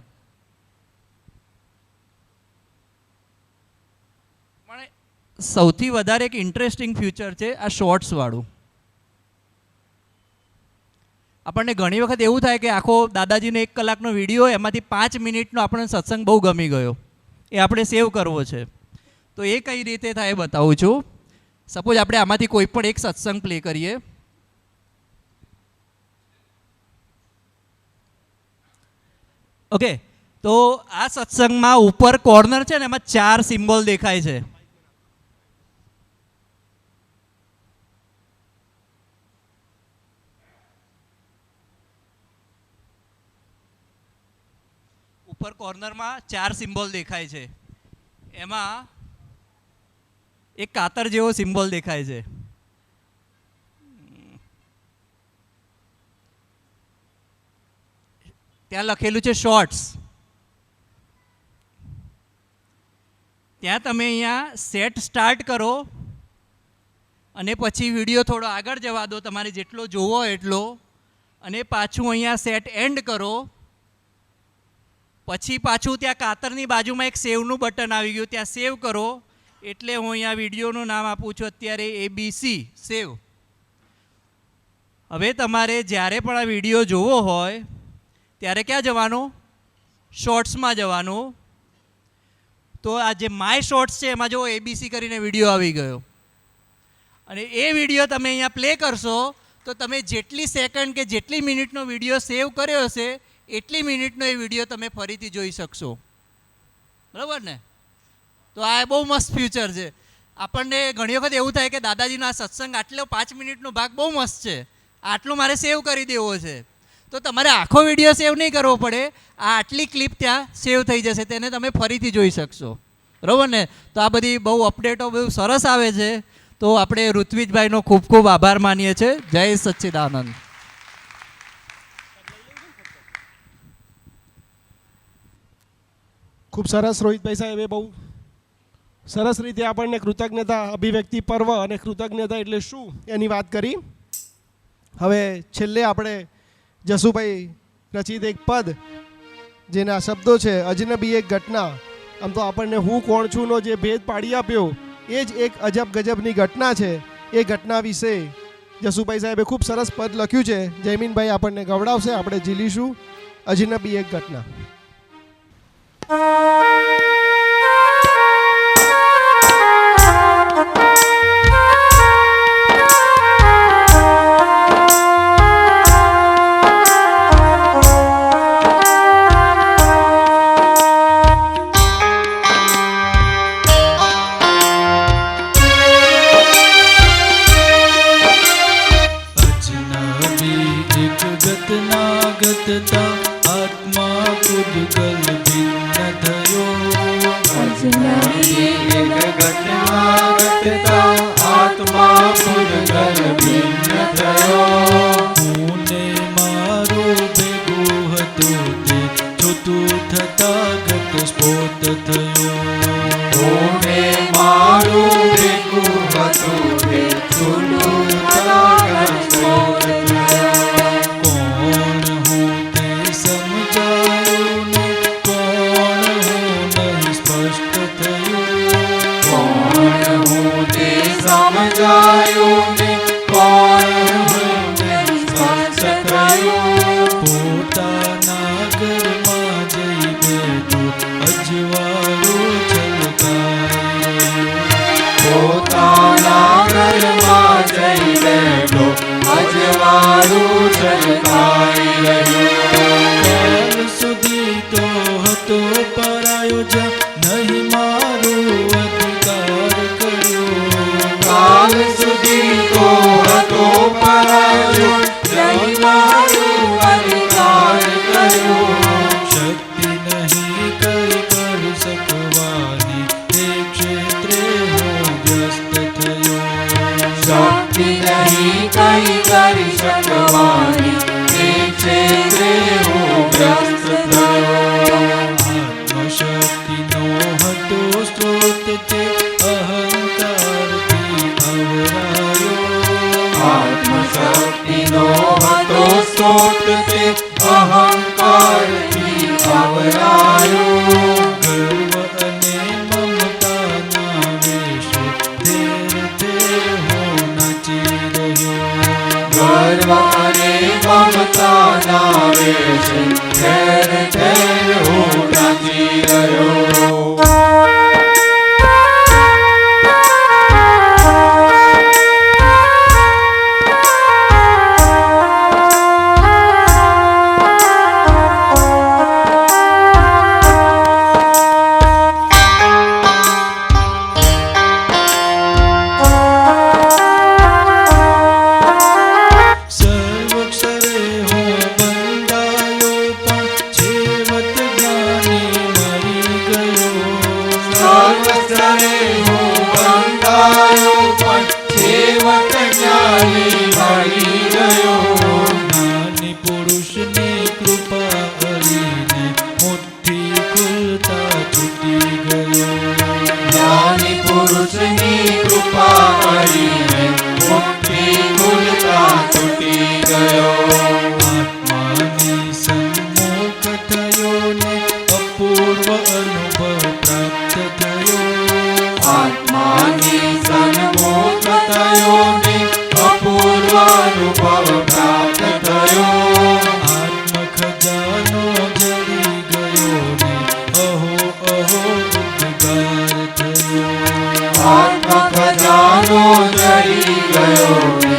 પણ સૌથી વધારે એક ઇન્ટરેસ્ટિંગ ફ્યુચર છે આ શોર્ટ્સવાળું. આપણને ઘણી વખત એવું થાય કે આખો દાદાજીનો 1 કલાકનો વિડીયો, એમાંથી 5 મિનિટનો આપણને સત્સંગ બહુ ગમી ગયો, એ આપણે સેવ કરવો છે. તો એ કઈ રીતે થાય બતાવું છું. સપોઝ આપણે આમાંથી કોઈ પણ એક સત્સંગ પ્લે કરીએ. ઓકે, તો આ સત્સંગમાં ઉપર કોર્નર છે ને, એમાં 4 સિમ્બોલ દેખાય છે. ઉપર કોર્નરમાં 4 સિમ્બોલ દેખાય છે. એમાં એક કાતર જેવો સિમ્બોલ દેખાય છે. ત્યાં લખેલું છે શોર્ટ્સ. ત્યાં તમે અહીંયા સેટ સ્ટાર્ટ કરો અને પછી વિડીયો થોડો આગળ જવા દો, તમારે જેટલો જોવો એટલો, અને પાછું અહીંયા સેટ એન્ડ કરો. પછી પાછું ત્યાં કાતરની બાજુમાં એક સેવનું બટન આવી ગયું, ત્યાં સેવ કરો. એટલે હું અહીંયા વિડીયોનું નામ આપું છું અત્યારે ABC સેવ. હવે તમારે જ્યારે પણ આ વિડીયો જોવો હોય ત્યારે ક્યાં જવાનું? શોર્ટ્સમાં જવાનું. તો આ જે માય શોર્ટ્સ છે એમાં જો ABC કરીને વિડીયો આવી ગયો, અને એ વિડીયો તમે અહીંયા પ્લે કરશો તો તમે જેટલી સેકન્ડ કે જેટલી મિનિટનો વિડીયો સેવ કર્યો હશે એટલી મિનિટનો એ વિડીયો તમે ફરીથી જોઈ શકશો, બરાબર ને. તો આ બહુ મસ્ત ફ્યુચર છે. આપણને ઘણી વખત એવું થાય કે દાદાજીનો આ સત્સંગ આટલો 5 મિનિટનો ભાગ બહુ મસ્ત છે, આટલું મારે સેવ કરી દેવો છે. તો તમારે આખો વિડીયો સેવ નહીં કરવો પડે, આ આટલી ક્લિપ ત્યાં સેવ થઈ જશે, તેને તમે ફરીથી જોઈ શકશો, બરાબર ને. તો આ બધી બહુ અપડેટો બહુ સરસ આવે છે. તો આપણે ઋત્વિજભાઈનો ખૂબ ખૂબ આભાર માનીએ છીએ. જય સચ્ચિદાનંદ. ખૂબ સરસ રોહિતભાઈ સાહેબે બહુ સરસ રીતે આપણને કૃતજ્ઞતા અભિવ્યક્તિ પર્વ અને કૃતજ્ઞતા એટલે શું એની વાત કરી. હવે છેલ્લે આપણે જસુભાઈ રચિત એક પદ, જેના શબ્દો છે અજનબી એક ઘટના. આમ તો આપણને હું કોણ છું નો જે ભેદ પાડી આપ્યો એ જ એક અજબ ગજબની ઘટના છે. એ ઘટના વિશે જસુભાઈ સાહેબે ખૂબ સરસ પદ લખ્યું છે. જયમીનભાઈ આપણને ગવડાવશે, આપણે ઝીલીશું અજનબી એક ઘટના. ગતતા આત્મા પૂદગલ ભિન્ન થયો. આત્મા પૂદગલ ભિન્ન થયો. હું ને મારો ભેગો હતો તે છૂટું થતા ગત સ્ફોટ થયો. હું ને મારો ભેગો હતો તે છૂટું થતા ગત સ્ફોટ થયો. સમજાયું ને કોણ હું નહીં સ્પષ્ટ થયું. વ્યસ્ત થયો. આત્મશક્તિનો હતો સ્ત્રોત તે અહંકારથી અવરાયો. આત્મશક્તિનો હતો સ્ત્રોત તે અહંકારથી આવરાયો. ગર્વ અને મમતાના વેશે ધેર ધેર હું નાચી રહ્યો. ગર્વ અને મમતાના વેશે ઠેર ઠેર હું નાચી રહ્યો. સર્વક્ષરે હું બંધાયો પણ છેવટ જ્ઞાની મરી ગયો. સર્વસ્તરે હું બંધાયો પણ છેવટ જ્ઞાની મળી ગયો. જ્ઞાની પુરુષની કૃપા કરીને મુઠ્ઠી ખુલતા છૂટી ગયો. જ્ઞાની પુરુષની કૃપા કરીને મુક્તિ ખુલતા છૂટી ગયો. આત્માની સન્મુખ થયો ને અપૂર્વ અનુભવ પ્રાપ્ત થયો. આત્માની સન્મુખ થયો ને અપૂર્વ અનુભવ પ્રાપ્ત થયો. આત્મ ખજાનો જડી ગયો ને અહો અહો ઉદ્ગાર થયો. આત્મ ખજાનો જડી ગયો ને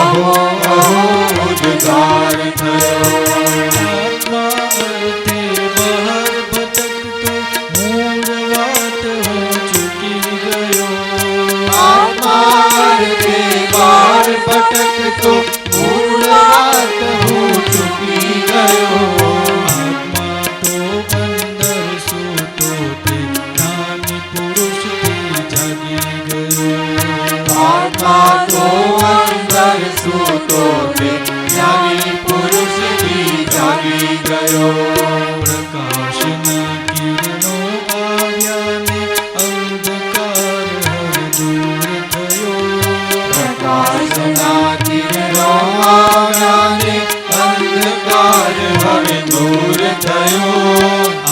અહો અહો ઉદ્ગાર થયો. આત્મા અર્થે બહાર ભટકતો મૂળ વાત હું ચૂકી ગયો. આત્માર્થે બહાર ભટકતો મૂળ વાત હું ચૂકી ગયો. આત્મા તો અંદર સૂતો તે જ્ઞાની પુરુષથી જાગી ગયો. આત્મા તો અંદર સૂતો તે જ્ઞાની પુરુષથી જાગી ગયો. પ્રકાશના કિરણો આવ્યા ને અંધકાર હવે દૂર થયો. પ્રકાશના કિરણો આવ્યા ને અંધકાર હવે દૂર થયો.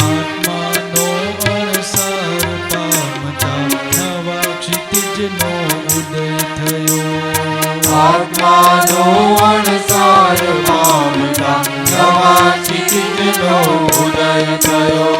આત્માનો અણસાર પામતા નવા ક્ષિતિજનો ઉદય થયો. આત્માનો અણસાર પામતા નવા ક્ષિતિજનો ઉદય થયો.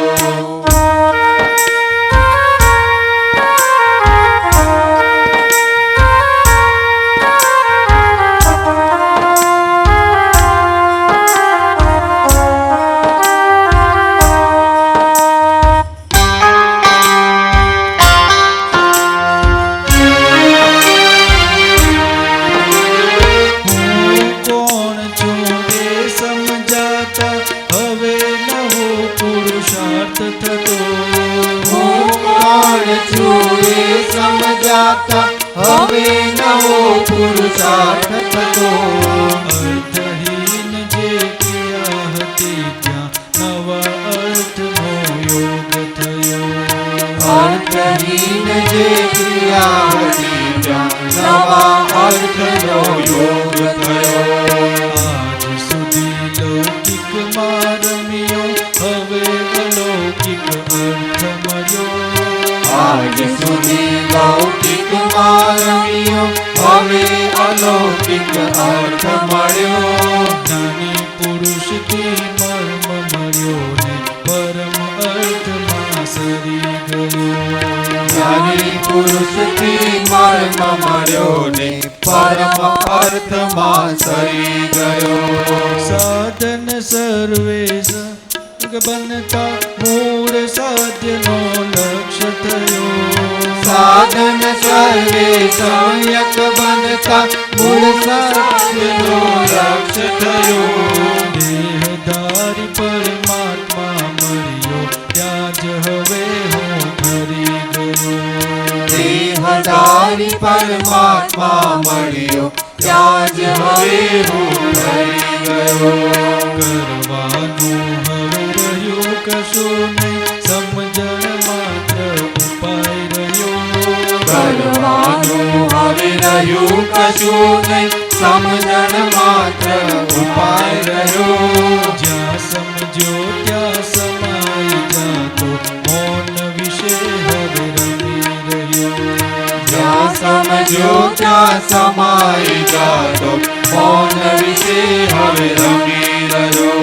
હું કોણ છું એ સમજાતા હવે નવો પુરુષાર્થ થતો. હું કોણ છું એ સમજાતા હવે નવો પુરુષાર્થ થતો. અર્થહીન જે ક્રિયા હતી ત્યાં નવા અર્થનો યોગ થયો. અર્થહીન જે ક્રિયા હતી ત્યાં નવા અર્થનો યોગ થયો. આજ સુધી લૌકિકમાં રમ્યો હવે અલૌકિક અર્થ મળ્યો. આજ સુધી લૌકિકમાં રમ્યો હવે અલૌકિક અર્થ મળ્યો. જ્ઞાની પુરુષથી મર્મ મળ્યો ને પરમ અર્થમાં સરી ગયો. જ્ઞાની પુરુષથી મર્મ મળ્યો ને પરમ અર્થમાં સરી ગયો. સાધન સર્વે સંગ બનતા મૂળ સાધ્યનો લક્ષ્ય થયો. સાધન સર્વે સંયક બનતા મૂળ સત્યનો લક્ષ્ય થયો. દેહધારી પરમાત્મા મળ્યો ત્યાં જ હવે હું હરી ગયો. દેહધારી પરમાત્મા મળ્યો ત્યાં જ હવે હું હરી ગયો. કરવાનું કશું નહીં, સમજણ માત્ર ઉપાય રહ્યો. જ્યાં સમજો ત્યાં સમાઈ જાતો, મૌન વિશે હવે રમી રહ્યો. જ્યાં સમજો ત્યાં સમાઈ જાતો, મૌન વિશે હવે રમી રહ્યો.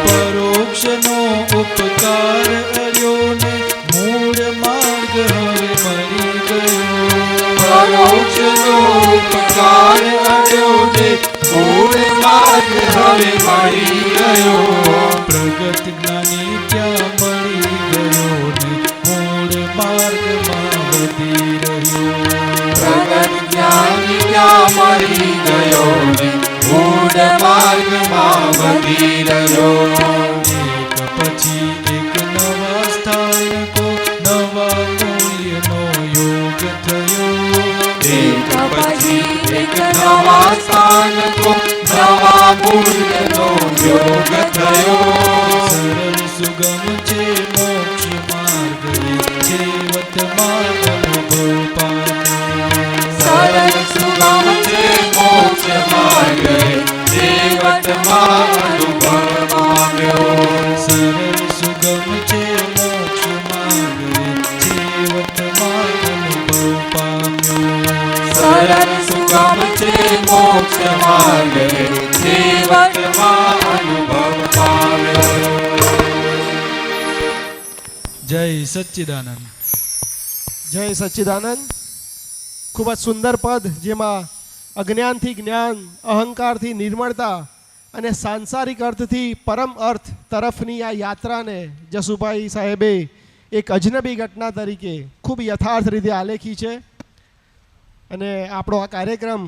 પરોક્ષનો ઉપકાર અર્યો ને મૂળ માર્ગ હવે મળી ગયો. પરોક્ષનો ઉપકાર અડ્યો ને મૂળ માર્ગ હવે મળી ગયો. પ્રગટ જ્ઞાની ત્યાં મળી ગયો ને મૂળ માર્ગમાં વધી રહ્યો. પ્રગટ જ્ઞાની ત્યાં મળી ગયો ને મૂળ માર્ગમાં વધી રહ્યો. એક પછી એક નવા સ્થાનકો, નવા મૂલ્યનો યોગ થયો. એક પછી એક નવા સ્થાનકો, નવા મૂલ્યનો યોગ થયો. સરળ સુગમ છે મોક્ષ માર્ગ રે, છેવટમાં અનુભવ પામ્યો. સરળ સુગમ છે મોક્ષ માર્ગ રે, છેવટમાં અનુભવ પામ્યો. સરળ સુગમ છે મોક્ષ માર્ગ રે, છેવટમાં અનુભવ પામ્યો. સરળ સુગમ છે મોક્ષ માર્ગ રે, છેવટમાં અનુભવ પામ્યો. જય સચ્ચિદાનંદ. જય સચ્ચિદાનંદ. ખૂબ જ સુંદર પદ, જેમાં અજ્ઞાનથી જ્ઞાન, અહંકારથી નિર્મળતા અને સાંસારિક અર્થથી પરમ અર્થ તરફની આ યાત્રાને જસુભાઈ સાહેબે એક અજનબી ઘટના તરીકે ખૂબ યથાર્થ રીતે આલેખી છે. અને આપણો આ કાર્યક્રમ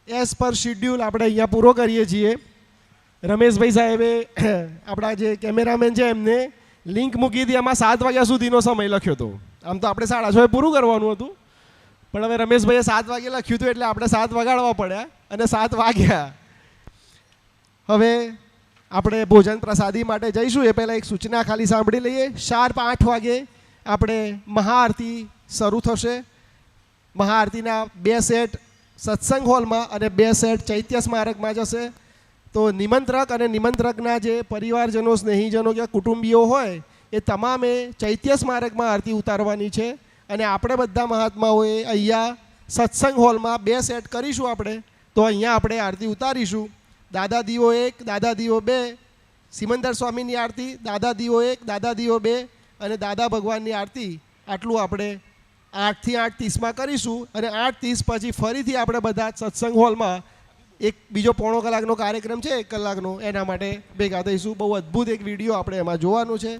એઝ પર શિડ્યુલ આપણે અહીંયા પૂરો કરીએ છીએ. રમેશભાઈ સાહેબે આપણા જે કેમેરામેન છે એમને લિંક મૂકી હતી, એમાં 7 વાગ્યા સુધીનો સમય લખ્યો હતો. આમ તો આપણે 6:30 પૂરું કરવાનું હતું, પણ હવે રમેશભાઈએ 7 વાગે લખ્યું હતું એટલે આપણે 7 વગાડવા પડ્યા અને 7 વાગ્યા. હવે આપણે ભોજન પ્રસાદી માટે જઈશું એ પહેલાં એક સૂચના ખાલી સાંભળી લઈએ. શાર્પ 8 વાગે આપણે મહાઆરતી શરૂ થશે. મહાઆરતીના 2 સેટ સત્સંગ હોલમાં અને 2 સેટ ચૈત્ય સ્મારકમાં જશે. તો નિમંત્રક અને નિમંત્રકના જે પરિવારજનો, સ્નેહીજનો કે કુટુંબીઓ હોય એ તમામે ચૈત્ય સ્મારકમાં આરતી ઉતારવાની છે. અને આપણે બધા મહાત્માઓએ અહીંયા સત્સંગ હોલમાં 2 સેટ કરીશું આપણે, તો અહીંયા આપણે આરતી ઉતારીશું. દાદા દીવો 1, દાદા દીવો 2, સિમંદર સ્વામીની આરતી, દાદા દીવો 1, દાદા દીવો 2 અને દાદા ભગવાનની આરતી. આટલું આપણે 8 થી 8:30 કરીશું. અને 8:30 પછી ફરીથી આપણે બધા સત્સંગ હોલમાં એક બીજો પોણો કલાકનો કાર્યક્રમ છે, 1 કલાકનો, એના માટે ભેગા થઈશું. બહુ અદ્ભુત એક વિડીયો આપણે એમાં જોવાનું છે.